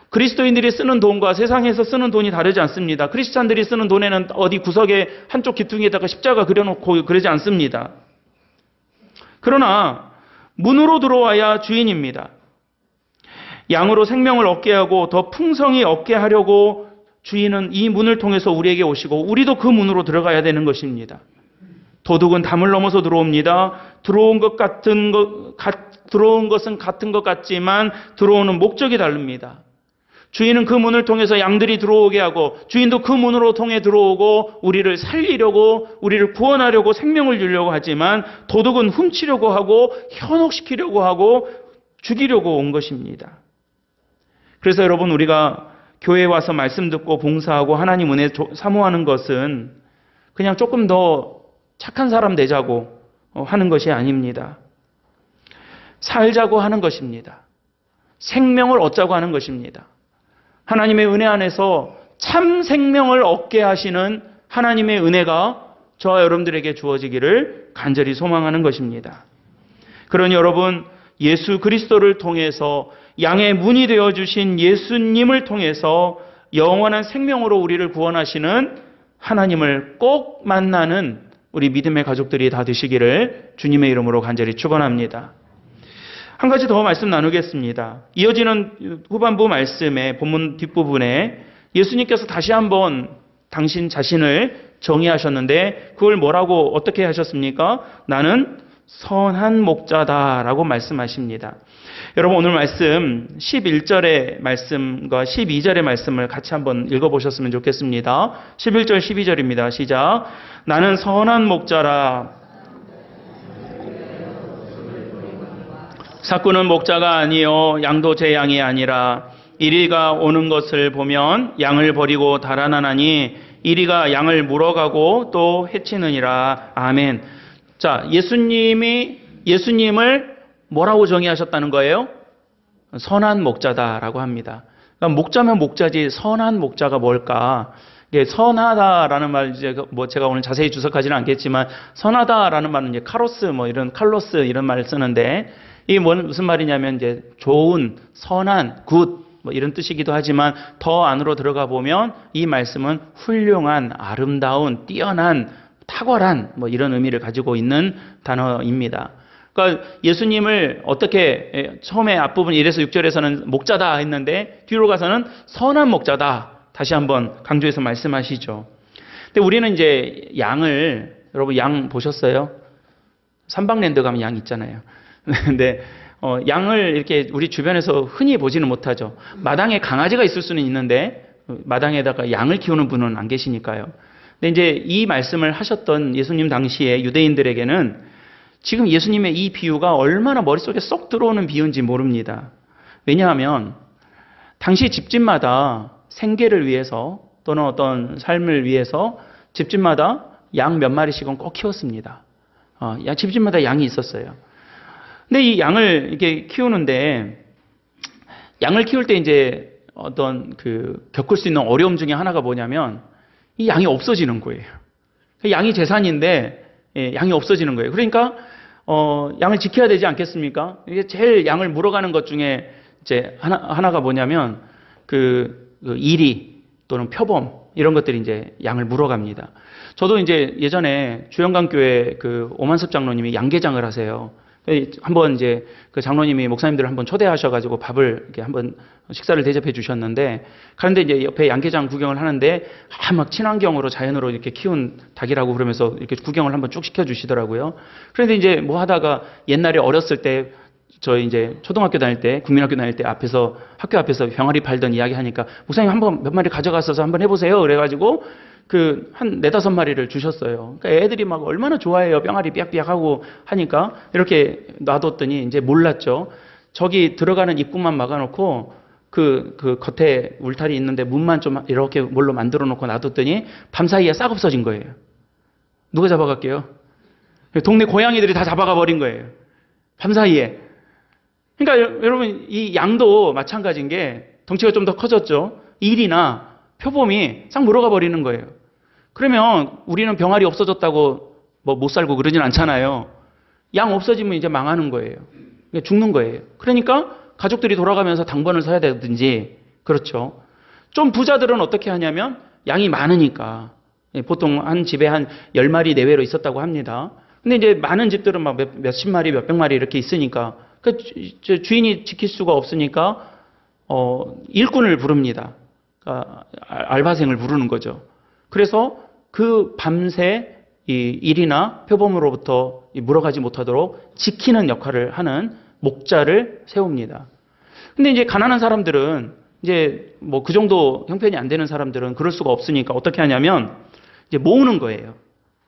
Speaker 1: 그리스도인들이 쓰는 돈과 세상에서 쓰는 돈이 다르지 않습니다. 크리스찬들이 쓰는 돈에는 어디 구석에 한쪽 귀퉁이에다가 십자가 그려놓고 그러지 않습니다. 그러나 문으로 들어와야 주인입니다. 양으로 생명을 얻게 하고 더 풍성히 얻게 하려고 주인은 이 문을 통해서 우리에게 오시고 우리도 그 문으로 들어가야 되는 것입니다. 도둑은 담을 넘어서 들어옵니다. 들어온 것은 같은 것 같지만 들어오는 목적이 다릅니다. 주인은 그 문을 통해서 양들이 들어오게 하고 주인도 그 문으로 통해 들어오고 우리를 살리려고 우리를 구원하려고 생명을 주려고 하지만 도둑은 훔치려고 하고 현혹시키려고 하고 죽이려고 온 것입니다. 그래서 여러분, 우리가 교회에 와서 말씀 듣고 봉사하고 하나님 은혜 사모하는 것은 그냥 조금 더 착한 사람 되자고 하는 것이 아닙니다. 살자고 하는 것입니다. 생명을 얻자고 하는 것입니다. 하나님의 은혜 안에서 참 생명을 얻게 하시는 하나님의 은혜가 저와 여러분들에게 주어지기를 간절히 소망하는 것입니다. 그러니 여러분, 예수 그리스도를 통해서 양의 문이 되어주신 예수님을 통해서 영원한 생명으로 우리를 구원하시는 하나님을 꼭 만나는 우리 믿음의 가족들이 다 되시기를 주님의 이름으로 간절히 축원합니다. 한 가지 더 말씀 나누겠습니다. 이어지는 후반부 말씀의 본문 뒷부분에 예수님께서 다시 한번 당신 자신을 정의하셨는데 그걸 뭐라고 어떻게 하셨습니까? 나는 선한 목자다라고 말씀하십니다. 여러분, 오늘 말씀 11절의 말씀과 12절의 말씀을 같이 한번 읽어보셨으면 좋겠습니다. 11절 12절입니다. 시작. 나는 선한 목자라. 삭구는 목자가 아니요 양도 제 양이 아니라 이리가 오는 것을 보면 양을 버리고 달아나나니 이리가 양을 물어가고 또 해치느니라. 아멘. 자, 예수님을 뭐라고 정의하셨다는 거예요? 선한 목자다라고 합니다. 그러니까 목자면 목자지 선한 목자가 뭘까? 이게 선하다라는 말 이제 뭐 제가 오늘 자세히 주석하지는 않겠지만 선하다라는 말은 이제 카로스 뭐 이런 칼로스 이런 말을 쓰는데 이게 무슨 말이냐면 이제 좋은, 선한, 굿 뭐 이런 뜻이기도 하지만 더 안으로 들어가 보면 이 말씀은 훌륭한, 아름다운, 뛰어난, 탁월한 뭐 이런 의미를 가지고 있는 단어입니다. 그러니까 예수님을 어떻게 처음에 앞부분 1에서 6절에서는 목자다 했는데 뒤로 가서는 선한 목자다 다시 한번 강조해서 말씀하시죠. 근데 우리는 이제 여러분 양 보셨어요? 삼방랜드 가면 양 있잖아요. 근데 양을 이렇게 우리 주변에서 흔히 보지는 못하죠. 마당에 강아지가 있을 수는 있는데 마당에다가 양을 키우는 분은 안 계시니까요. 근데 이제 이 말씀을 하셨던 예수님 당시에 유대인들에게는 지금 예수님의 이 비유가 얼마나 머릿속에 쏙 들어오는 비유인지 모릅니다. 왜냐하면 당시 집집마다 생계를 위해서 또는 어떤 삶을 위해서 집집마다 양 몇 마리씩은 꼭 키웠습니다. 집집마다 양이 있었어요. 근데 이 양을 이렇게 키우는데 양을 키울 때 이제 어떤 겪을 수 있는 어려움 중에 하나가 뭐냐면 이 양이 없어지는 거예요. 양이 재산인데 양이 없어지는 거예요. 그러니까 양을 지켜야 되지 않겠습니까? 이게 제일 양을 물어가는 것 중에 이제 하나가 뭐냐면 이리 또는 표범 이런 것들이 이제 양을 물어갑니다. 저도 이제 예전에 주영강교회 오만섭 장로님이 양계장을 하세요. 한번 이제 장로님이 목사님들을 한번 초대하셔가지고 밥을 이렇게 한번 식사를 대접해 주셨는데, 그런데 이제 옆에 양계장 구경을 하는데, 막 친환경으로 자연으로 이렇게 키운 닭이라고 그러면서 이렇게 구경을 한번 쭉 시켜주시더라고요. 그런데 이제 뭐 하다가 옛날에 어렸을 때, 저희 이제 초등학교 다닐 때, 국민학교 다닐 때 학교 앞에서 병아리 팔던 이야기 하니까, 목사님 한번 몇 마리 가져가셔서 한번 해보세요. 그래가지고, 한 4-5마리를 주셨어요. 그러니까 애들이 막 얼마나 좋아해요. 뿅아리 삐약삐약 하고 하니까 이렇게 놔뒀더니 이제 몰랐죠. 저기 들어가는 입구만 막아놓고 겉에 울타리 있는데 문만 좀 이렇게 뭘로 만들어 놓고 놔뒀더니 밤사이에 싹 없어진 거예요. 누가 잡아갈게요? 동네 고양이들이 다 잡아가 버린 거예요. 밤사이에. 그러니까 여러분 이 양도 마찬가지인 게 덩치가 좀 더 커졌죠. 일이나 표범이 싹 물어가 버리는 거예요. 그러면 우리는 병아리 없어졌다고 뭐 못 살고 그러진 않잖아요. 양 없어지면 이제 망하는 거예요. 죽는 거예요. 그러니까 가족들이 돌아가면서 당번을 서야 되든지, 그렇죠. 좀 부자들은 어떻게 하냐면 양이 많으니까 보통 한 집에 한 10마리 내외로 있었다고 합니다. 근데 이제 많은 집들은 막 몇십 마리, 몇백 마리 이렇게 있으니까 주인이 지킬 수가 없으니까 일꾼을 부릅니다. 그러니까 알바생을 부르는 거죠. 그래서 밤새 이 일이나 표범으로부터 물어가지 못하도록 지키는 역할을 하는 목자를 세웁니다. 근데 이제 가난한 사람들은 이제 뭐 그 정도 형편이 안 되는 사람들은 그럴 수가 없으니까 어떻게 하냐면 이제 모으는 거예요.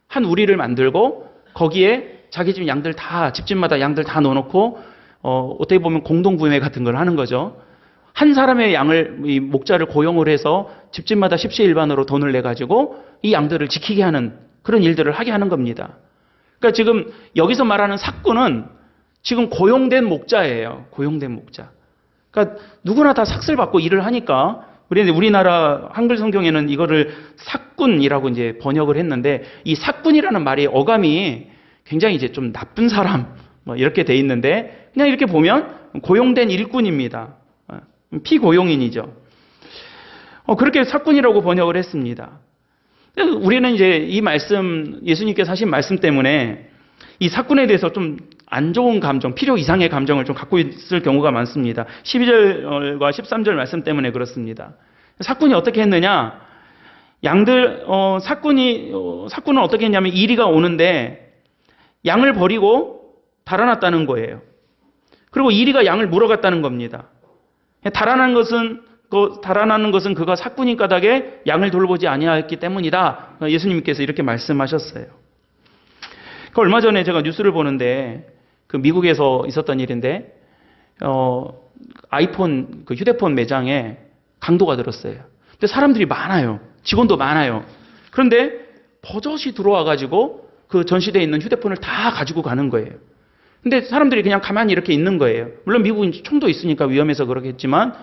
Speaker 1: 한 우리를 만들고 거기에 자기 집 양들 집집마다 양들 다 넣어놓고 어떻게 보면 공동구매 같은 걸 하는 거죠. 한 사람의 이 목자를 고용을 해서 집집마다 십시일반으로 돈을 내가지고 이 양들을 지키게 하는 그런 일들을 하게 하는 겁니다. 그러니까 지금 여기서 말하는 삭군은 지금 고용된 목자예요. 고용된 목자. 그러니까 누구나 다 삭슬 받고 일을 하니까 우리나라 한글 성경에는 이거를 삭군이라고 이제 번역을 했는데, 이 삭군이라는 말이 어감이 굉장히 이제 좀 나쁜 사람 뭐 이렇게 돼 있는데, 그냥 이렇게 보면 고용된 일꾼입니다. 피고용인이죠. 그렇게 삭군이라고 번역을 했습니다. 우리는 이제 이 말씀, 예수님께서 하신 말씀 때문에 이 삭군에 대해서 좀 안 좋은 감정, 필요 이상의 감정을 좀 갖고 있을 경우가 많습니다. 12절과 13절 말씀 때문에 그렇습니다. 삭군이 어떻게 했느냐? 삭군은 어떻게 했냐면 이리가 오는데 양을 버리고 달아났다는 거예요. 그리고 이리가 양을 물어갔다는 겁니다. 달아나는 것은 그가 삭군인 까닭에 양을 돌보지 아니하였기 때문이다. 예수님께서 이렇게 말씀하셨어요. 얼마 전에 제가 뉴스를 보는데 미국에서 있었던 일인데 아이폰 휴대폰 매장에 강도가 들었어요. 근데 사람들이 많아요. 직원도 많아요. 그런데 버젓이 들어와가지고 그 전시대에 있는 휴대폰을 다 가지고 가는 거예요. 근데 사람들이 그냥 가만히 이렇게 있는 거예요. 물론 미국은 총도 있으니까 위험해서 그러겠지만,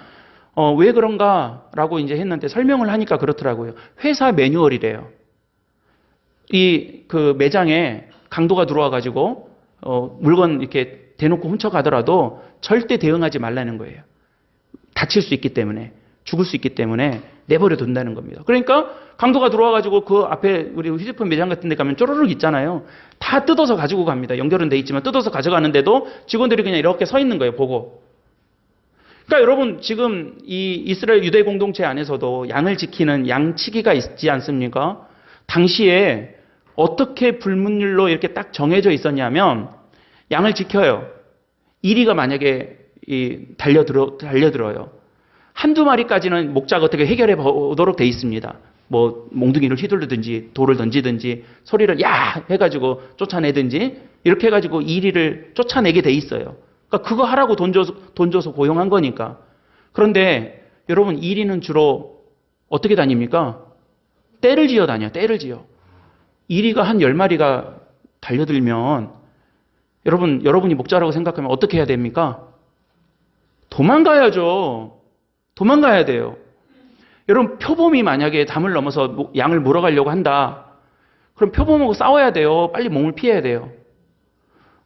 Speaker 1: 왜 그런가라고 이제 했는데 설명을 하니까 그렇더라고요. 회사 매뉴얼이래요. 그 매장에 강도가 들어와가지고, 물건 이렇게 대놓고 훔쳐가더라도 절대 대응하지 말라는 거예요. 다칠 수 있기 때문에, 죽을 수 있기 때문에 내버려 둔다는 겁니다. 그러니까 강도가 들어와가지고 그 앞에 우리 휴대폰 매장 같은 데 가면 쪼르륵 있잖아요. 다 뜯어서 가지고 갑니다. 연결은 돼 있지만 뜯어서 가져가는데도 직원들이 그냥 이렇게 서 있는 거예요, 보고. 그러니까 여러분, 지금 이 이스라엘 유대 공동체 안에서도 양을 지키는 양치기가 있지 않습니까? 당시에 어떻게 불문율로 이렇게 딱 정해져 있었냐면, 양을 지켜요. 이리가 만약에 달려들어요. 한두 마리까지는 목자가 어떻게 해결해 보도록 돼 있습니다. 뭐 몽둥이를 휘두르든지 돌을 던지든지 소리를 야 해가지고 쫓아내든지 이렇게 해가지고 이리를 쫓아내게 돼 있어요. 그러니까 그거 하라고 돈 줘서 고용한 거니까. 그런데 여러분, 이리는 주로 어떻게 다닙니까? 떼를 지어 다녀요. 떼를 지어. 이리가 한 10마리가 달려들면 여러분이 목자라고 생각하면 어떻게 해야 됩니까? 도망가야죠. 도망가야 돼요. 여러분, 표범이 만약에 담을 넘어서 양을 몰아가려고 한다. 그럼 표범하고 싸워야 돼요. 빨리 몸을 피해야 돼요.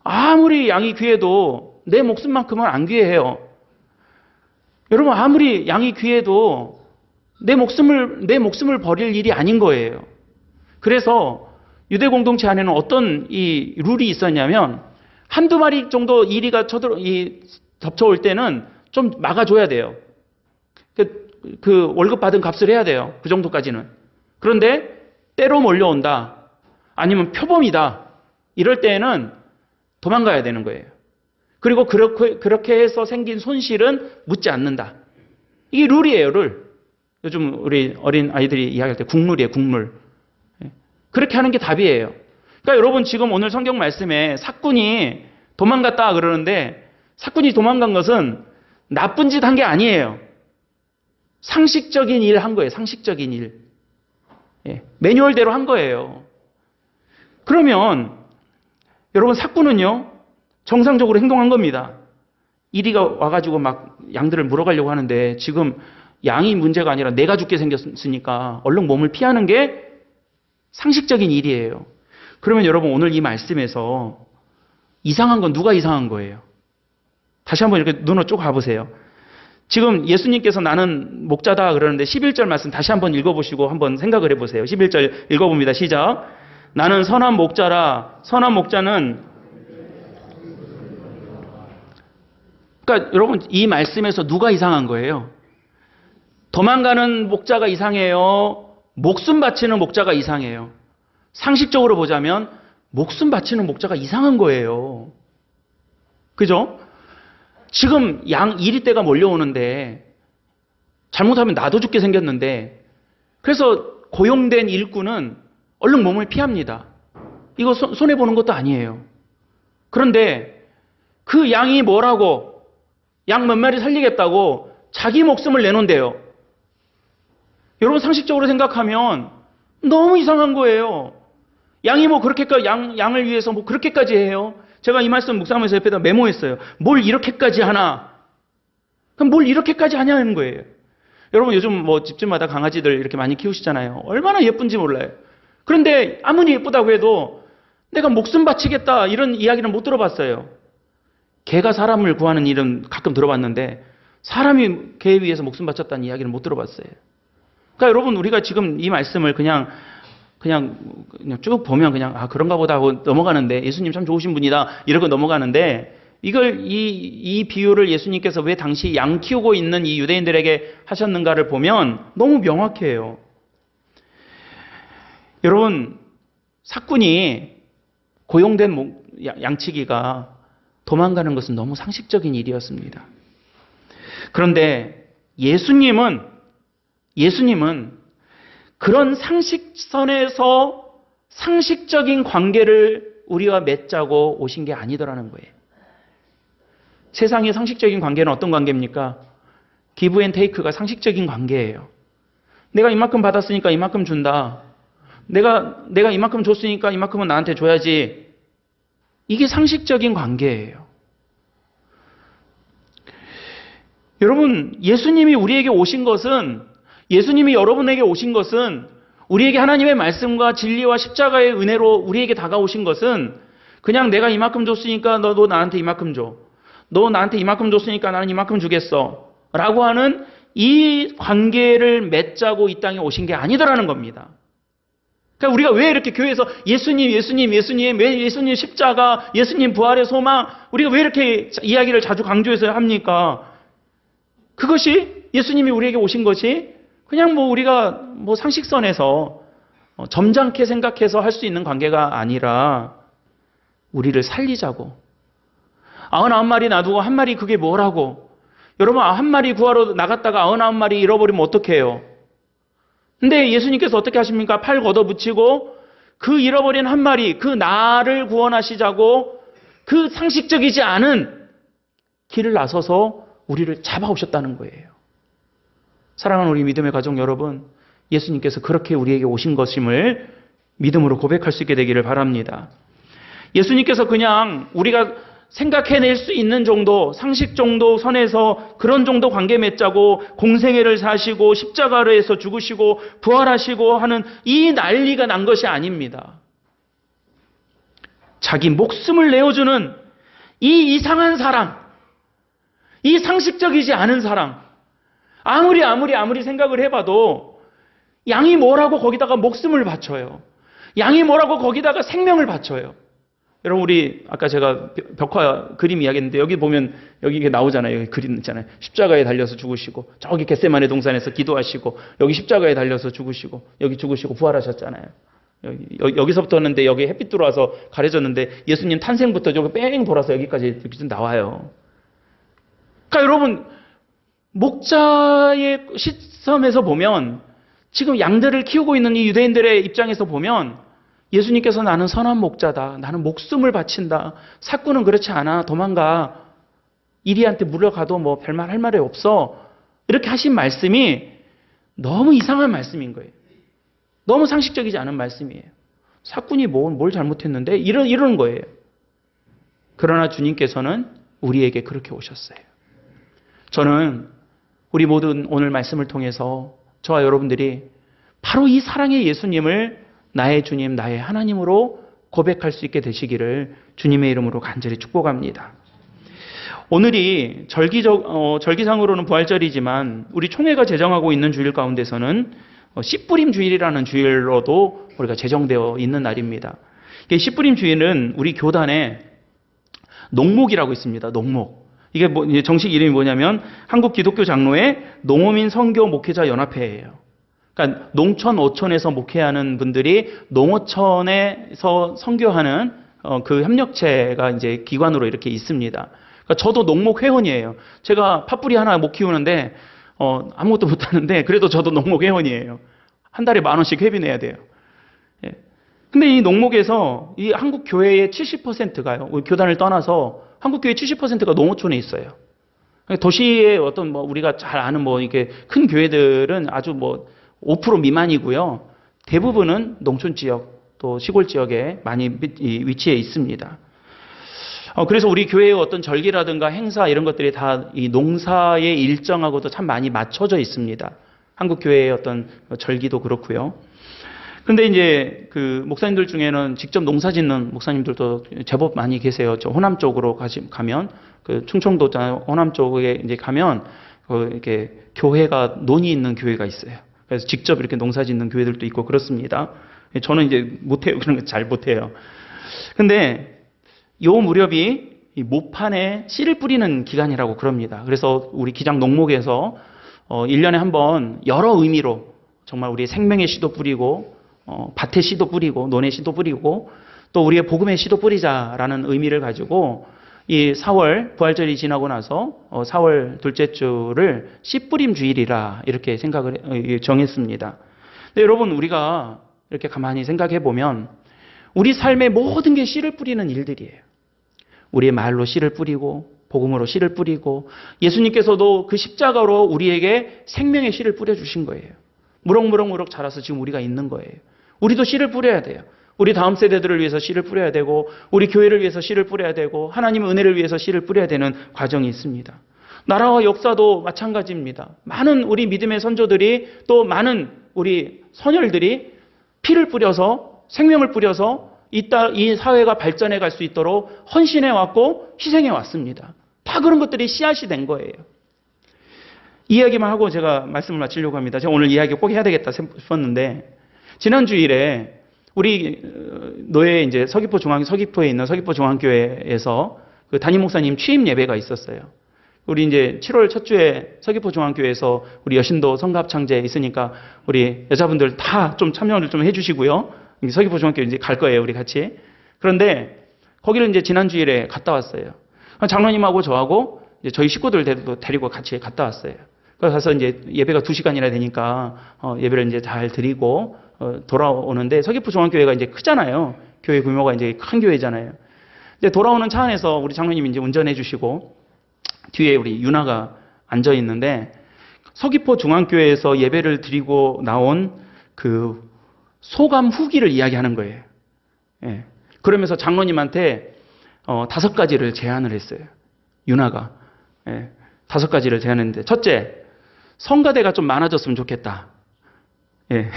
Speaker 1: 아무리 양이 귀해도 내 목숨만큼은 안 귀해요. 여러분, 아무리 양이 귀해도 내 목숨을 버릴 일이 아닌 거예요. 그래서 유대 공동체 안에는 어떤 이 룰이 있었냐면, 한두 마리 정도 이리가 덮쳐올 때는 좀 막아줘야 돼요. 그 월급 받은 값을 해야 돼요. 그 정도까지는. 그런데 때로 몰려온다. 아니면 표범이다. 이럴 때에는 도망가야 되는 거예요. 그리고 그렇게 해서 생긴 손실은 묻지 않는다. 이게 룰이에요, 룰. 요즘 우리 어린 아이들이 이야기할 때 국룰이에요, 국룰. 그렇게 하는 게 답이에요. 그러니까 여러분, 지금 오늘 성경 말씀에 사꾼이 도망갔다 그러는데, 사꾼이 도망간 것은 나쁜 짓 한 게 아니에요. 상식적인 일 한 거예요. 상식적인 일. 매뉴얼대로 한 거예요. 그러면 여러분, 사꾼은요 정상적으로 행동한 겁니다. 이리가 와가지고 막 양들을 물어가려고 하는데, 지금 양이 문제가 아니라 내가 죽게 생겼으니까 얼른 몸을 피하는 게 상식적인 일이에요. 그러면 여러분, 오늘 이 말씀에서 이상한 건 누가 이상한 거예요? 다시 한번 이렇게 눈으로 쭉 가보세요. 지금 예수님께서 나는 목자다 그러는데 11절 말씀 다시 한번 읽어보시고 한번 생각을 해보세요. 11절 읽어봅니다. 시작. 나는 선한 목자라. 선한 목자는, 그러니까 여러분, 이 말씀에서 누가 이상한 거예요? 도망가는 목자가 이상해요? 목숨 바치는 목자가 이상해요? 상식적으로 보자면 목숨 바치는 목자가 이상한 거예요. 그죠? 지금 양 1위대가 몰려오는데 잘못하면 나도 죽게 생겼는데, 그래서 고용된 일꾼은 얼른 몸을 피합니다. 이거 손해보는 것도 아니에요. 그런데 그 양이 뭐라고, 양 몇 마리 살리겠다고 자기 목숨을 내놓은대요. 여러분, 상식적으로 생각하면 너무 이상한 거예요. 양이 뭐 그렇게까지, 양을 위해서 뭐 그렇게까지 해요? 제가 이 말씀 묵상하면서 옆에다 메모했어요. 뭘 이렇게까지 하나? 그럼 뭘 이렇게까지 하냐는 거예요. 여러분, 요즘 뭐 집집마다 강아지들 이렇게 많이 키우시잖아요. 얼마나 예쁜지 몰라요. 그런데 아무리 예쁘다고 해도 내가 목숨 바치겠다 이런 이야기는 못 들어봤어요. 개가 사람을 구하는 일은 가끔 들어봤는데, 사람이 개에 위해서 목숨 바쳤다는 이야기는 못 들어봤어요. 그러니까 여러분, 우리가 지금 이 말씀을 그냥 쭉 보면 그냥 그런가 보다 하고 넘어가는데, 예수님 참 좋으신 분이다 이러고 넘어가는데, 이 비유를 예수님께서 왜 당시 양 키우고 있는 이 유대인들에게 하셨는가를 보면 너무 명확해요. 여러분, 사꾼이 고용된 양치기가 도망가는 것은 너무 상식적인 일이었습니다. 그런데 예수님은 그런 상식선에서 상식적인 관계를 우리와 맺자고 오신 게 아니더라는 거예요. 세상의 상식적인 관계는 어떤 관계입니까? 기브 앤 테이크가 상식적인 관계예요. 내가 이만큼 받았으니까 이만큼 준다. 내가 이만큼 줬으니까 이만큼은 나한테 줘야지. 이게 상식적인 관계예요. 여러분, 예수님이 우리에게 오신 것은, 예수님이 여러분에게 오신 것은, 우리에게 하나님의 말씀과 진리와 십자가의 은혜로 우리에게 다가오신 것은 그냥 내가 이만큼 줬으니까 너도 나한테 이만큼 줘. 너 나한테 이만큼 줬으니까 나는 이만큼 주겠어. 라고 하는 이 관계를 맺자고 이 땅에 오신 게 아니더라는 겁니다. 그러니까 우리가 왜 이렇게 교회에서 예수님, 왜 예수님 십자가, 예수님 부활의 소망, 우리가 왜 이렇게 이야기를 자주 강조해서 합니까? 그것이 예수님이 우리에게 오신 것이 그냥 우리가 상식선에서 점잖게 생각해서 할 수 있는 관계가 아니라 우리를 살리자고. 99마리 놔두고 한 마리 그게 뭐라고. 여러분, 한 마리 구하러 나갔다가 99마리 잃어버리면 어떡해요? 근데 예수님께서 어떻게 하십니까? 팔 걷어붙이고 그 잃어버린 한 마리, 그 나를 구원하시자고 그 상식적이지 않은 길을 나서서 우리를 잡아오셨다는 거예요. 사랑하는 우리 믿음의 가족 여러분, 예수님께서 그렇게 우리에게 오신 것임을 믿음으로 고백할 수 있게 되기를 바랍니다. 예수님께서 그냥 우리가 생각해낼 수 있는 정도, 상식 정도 선에서 그런 정도 관계 맺자고 공생애를 사시고 십자가로 해서 죽으시고 부활하시고 하는 이 난리가 난 것이 아닙니다. 자기 목숨을 내어주는 이 이상한 사랑, 이 상식적이지 않은 사랑, 아무리 생각을 해봐도 양이 뭐라고 거기다가 목숨을 바쳐요. 양이 뭐라고 거기다가 생명을 바쳐요. 여러분, 우리 아까 제가 벽화 그림 이야기했는데 여기 보면 여기 이게 나오잖아요. 여기 그림 있잖아요. 십자가에 달려서 죽으시고 저기 겟세마네 동산에서 기도하시고 여기 십자가에 달려서 죽으시고 여기 죽으시고 부활하셨잖아요. 여기서부터는데 여기 햇빛 들어와서 가려졌는데 예수님 탄생부터 저기 뺑 돌아서 여기까지 이렇게 좀 나와요. 그러니까 여러분, 목자의 시점에서 보면 지금 양들을 키우고 있는 이 유대인들의 입장에서 보면 예수님께서 나는 선한 목자다. 나는 목숨을 바친다. 사꾼은 그렇지 않아. 도망가. 이리한테 물러가도 별말 할 말이 없어. 이렇게 하신 말씀이 너무 이상한 말씀인 거예요. 너무 상식적이지 않은 말씀이에요. 사꾼이 뭘 잘못했는데 이러는 거예요. 그러나 주님께서는 우리에게 그렇게 오셨어요. 저는 우리 모든 오늘 말씀을 통해서 저와 여러분들이 바로 이 사랑의 예수님을 나의 주님, 나의 하나님으로 고백할 수 있게 되시기를 주님의 이름으로 간절히 축복합니다. 오늘이 절기상으로는 부활절이지만 우리 총회가 제정하고 있는 주일 가운데서는 씨뿌림 주일이라는 주일로도 우리가 제정되어 있는 날입니다. 씨뿌림 주일은 우리 교단에 농목이라고 있습니다. 농목. 이게 정식 이름이 뭐냐면 한국 기독교 장로회 농어민 선교 목회자 연합회예요. 그러니까 농촌, 어촌에서 목회하는 분들이 농어촌에서 선교하는 그 협력체가 이제 기관으로 이렇게 있습니다. 그러니까 저도 농목 회원이에요. 제가 팥뿌리 하나 못 키우는데 아무것도 못 하는데 그래도 저도 농목 회원이에요. 한 달에 10,000원씩 회비 내야 돼요. 예. 근데 이 농목에서 이 한국 교회의 70%가요. 교단을 떠나서 한국 교회 70%가 농어촌에 있어요. 도시의 어떤 우리가 잘 아는 이게 큰 교회들은 아주 5% 미만이고요. 대부분은 농촌 지역 또 시골 지역에 많이 위치해 있습니다. 그래서 우리 교회의 어떤 절기라든가 행사 이런 것들이 다 이 농사의 일정하고도 참 많이 맞춰져 있습니다. 한국 교회의 어떤 절기도 그렇고요. 근데 이제 그 목사님들 중에는 직접 농사 짓는 목사님들도 제법 많이 계세요. 저 호남 쪽으로 가면 그 충청도 호남 쪽에 이제 가면 이렇게 교회가 논이 있는 교회가 있어요. 그래서 직접 이렇게 농사 짓는 교회들도 있고 그렇습니다. 저는 이제 못해요. 그런 거 잘 못해요. 근데 요 무렵이 이 모판에 씨를 뿌리는 기간이라고 그럽니다. 그래서 우리 기장 농목에서 1년에 한 번 여러 의미로 정말 우리의 생명의 씨도 뿌리고 밭의 씨도 뿌리고 논의 씨도 뿌리고 또 우리의 복음의 씨도 뿌리자라는 의미를 가지고 이 4월 부활절이 지나고 나서 4월 둘째 주를 씨뿌림 주일이라 이렇게 생각을 정했습니다. 근데 여러분, 우리가 이렇게 가만히 생각해 보면 우리 삶의 모든 게 씨를 뿌리는 일들이에요. 우리의 말로 씨를 뿌리고 복음으로 씨를 뿌리고 예수님께서도 그 십자가로 우리에게 생명의 씨를 뿌려주신 거예요. 무럭무럭 자라서 지금 우리가 있는 거예요. 우리도 씨를 뿌려야 돼요. 우리 다음 세대들을 위해서 씨를 뿌려야 되고 우리 교회를 위해서 씨를 뿌려야 되고 하나님의 은혜를 위해서 씨를 뿌려야 되는 과정이 있습니다. 나라와 역사도 마찬가지입니다. 많은 우리 믿음의 선조들이 또 많은 우리 선열들이 피를 뿌려서 생명을 뿌려서 이 사회가 발전해 갈 수 있도록 헌신해 왔고 희생해 왔습니다. 다 그런 것들이 씨앗이 된 거예요. 이야기만 하고 제가 말씀을 마치려고 합니다. 제가 오늘 이야기 꼭 해야 되겠다 싶었는데 지난 주일에 우리 노예 이제 서귀포에 있는 서귀포 중앙교회에서 그 담임 목사님 취임 예배가 있었어요. 우리 이제 7월 첫 주에 서귀포 중앙교회에서 우리 여신도 성가합창제 있으니까 우리 여자분들 다 좀 참여를 좀 해주시고요. 서귀포 중앙교회 이제 갈 거예요, 우리 같이. 그런데 거기를 이제 지난 주일에 갔다 왔어요. 장로님하고 저하고 이제 저희 식구들도 데리고 같이 갔다 왔어요. 그래서 가서 이제 예배가 2시간이나 되니까 예배를 이제 잘 드리고 돌아오는데 서귀포 중앙교회가 이제 크잖아요. 교회 규모가 이제 큰 교회잖아요. 이제 돌아오는 차 안에서 우리 장로님이 이제 운전해 주시고 뒤에 우리 유나가 앉아 있는데 서귀포 중앙교회에서 예배를 드리고 나온 그 소감 후기를 이야기하는 거예요. 예. 그러면서 장로님한테 5가지를 제안을 했어요. 유나가. 예. 5가지를 제안했는데 첫째, 성가대가 좀 많아졌으면 좋겠다. 예.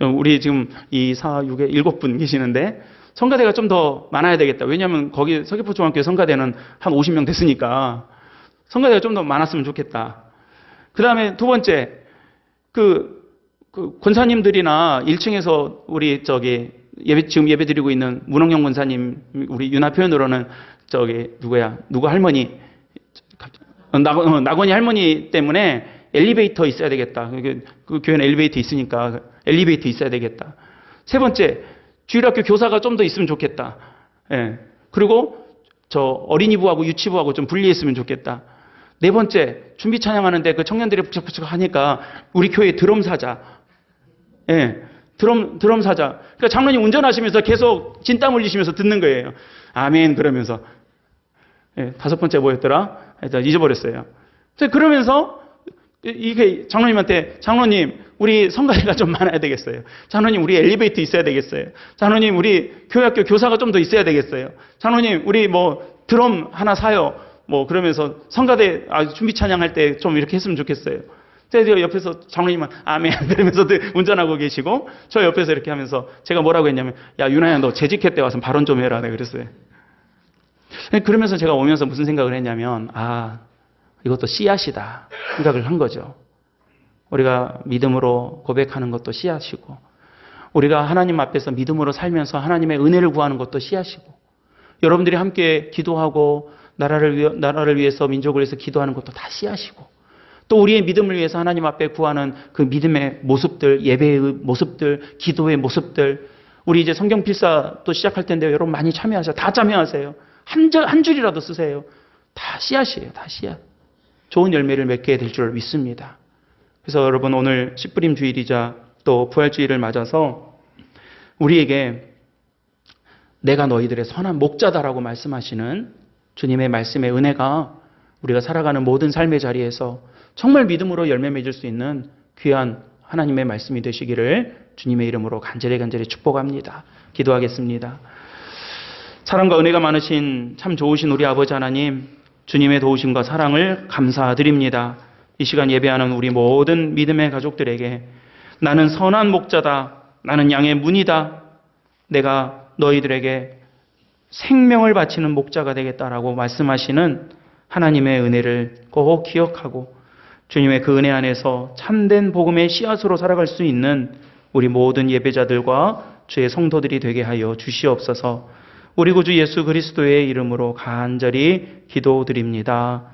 Speaker 1: 우리 지금 2, 4, 6에 7분 계시는데 성가대가 좀 더 많아야 되겠다. 왜냐하면 거기 서귀포 중앙교회 성가대는 한 50명 됐으니까 성가대가 좀 더 많았으면 좋겠다. 그 다음에 두 번째, 그 권사님들이나 1층에서 우리 지금 예배 드리고 있는 문홍영 권사님, 우리 윤화 표현으로는 누구 할머니, 나건이 할머니 때문에 엘리베이터 있어야 되겠다. 그 교회는 엘리베이터 있으니까 엘리베이터 있어야 되겠다. 세 번째, 주일학교 교사가 좀 더 있으면 좋겠다. 예. 그리고 어린이부하고 유치부하고 좀 분리했으면 좋겠다. 네 번째, 준비 찬양하는데 그 청년들이 북적북적 하니까 우리 교회 드럼 사자. 예. 드럼 사자. 그러니까 장로님 운전하시면서 계속 진땀 흘리시면서 듣는 거예요. 아멘 그러면서. 예. 5번째 뭐였더라? 일단 잊어버렸어요. 그러면서 이게 장로님한테 장로님 우리 성가대가 좀 많아야 되겠어요. 장로님 우리 엘리베이터 있어야 되겠어요. 장로님 우리 교회학교 교사가 좀 더 있어야 되겠어요. 장로님 우리 드럼 하나 사요. 그러면서 성가대 준비 찬양할 때 좀 이렇게 했으면 좋겠어요. 제가 옆에서 장로님은 아멘 그러면서 운전하고 계시고 저 옆에서 이렇게 하면서 제가 뭐라고 했냐면 야 유나야 너 재직회 때 와서 발언 좀 해라 내가 그랬어요. 그러면서 제가 오면서 무슨 생각을 했냐면 이것도 씨앗이다 생각을 한 거죠. 우리가 믿음으로 고백하는 것도 씨앗이고 우리가 하나님 앞에서 믿음으로 살면서 하나님의 은혜를 구하는 것도 씨앗이고 여러분들이 함께 기도하고 나라를 위해서 민족을 위해서 기도하는 것도 다 씨앗이고 또 우리의 믿음을 위해서 하나님 앞에 구하는 그 믿음의 모습들, 예배의 모습들, 기도의 모습들 우리 이제 성경 필사 또 시작할 텐데 여러분 많이 참여하세요. 다 참여하세요. 한 줄이라도 쓰세요. 다 씨앗이에요. 다 씨앗. 좋은 열매를 맺게 될 줄 믿습니다. 그래서 여러분 오늘 씨뿌림 주일이자 또 부활주일을 맞아서 우리에게 내가 너희들의 선한 목자다라고 말씀하시는 주님의 말씀의 은혜가 우리가 살아가는 모든 삶의 자리에서 정말 믿음으로 열매 맺을 수 있는 귀한 하나님의 말씀이 되시기를 주님의 이름으로 간절히 축복합니다. 기도하겠습니다. 사랑과 은혜가 많으신 참 좋으신 우리 아버지 하나님, 주님의 도우심과 사랑을 감사드립니다. 이 시간 예배하는 우리 모든 믿음의 가족들에게 나는 선한 목자다. 나는 양의 문이다. 내가 너희들에게 생명을 바치는 목자가 되겠다라고 말씀하시는 하나님의 은혜를 꼭 기억하고 주님의 그 은혜 안에서 참된 복음의 씨앗으로 살아갈 수 있는 우리 모든 예배자들과 주의 성도들이 되게 하여 주시옵소서. 우리 구주 예수 그리스도의 이름으로 간절히 기도드립니다.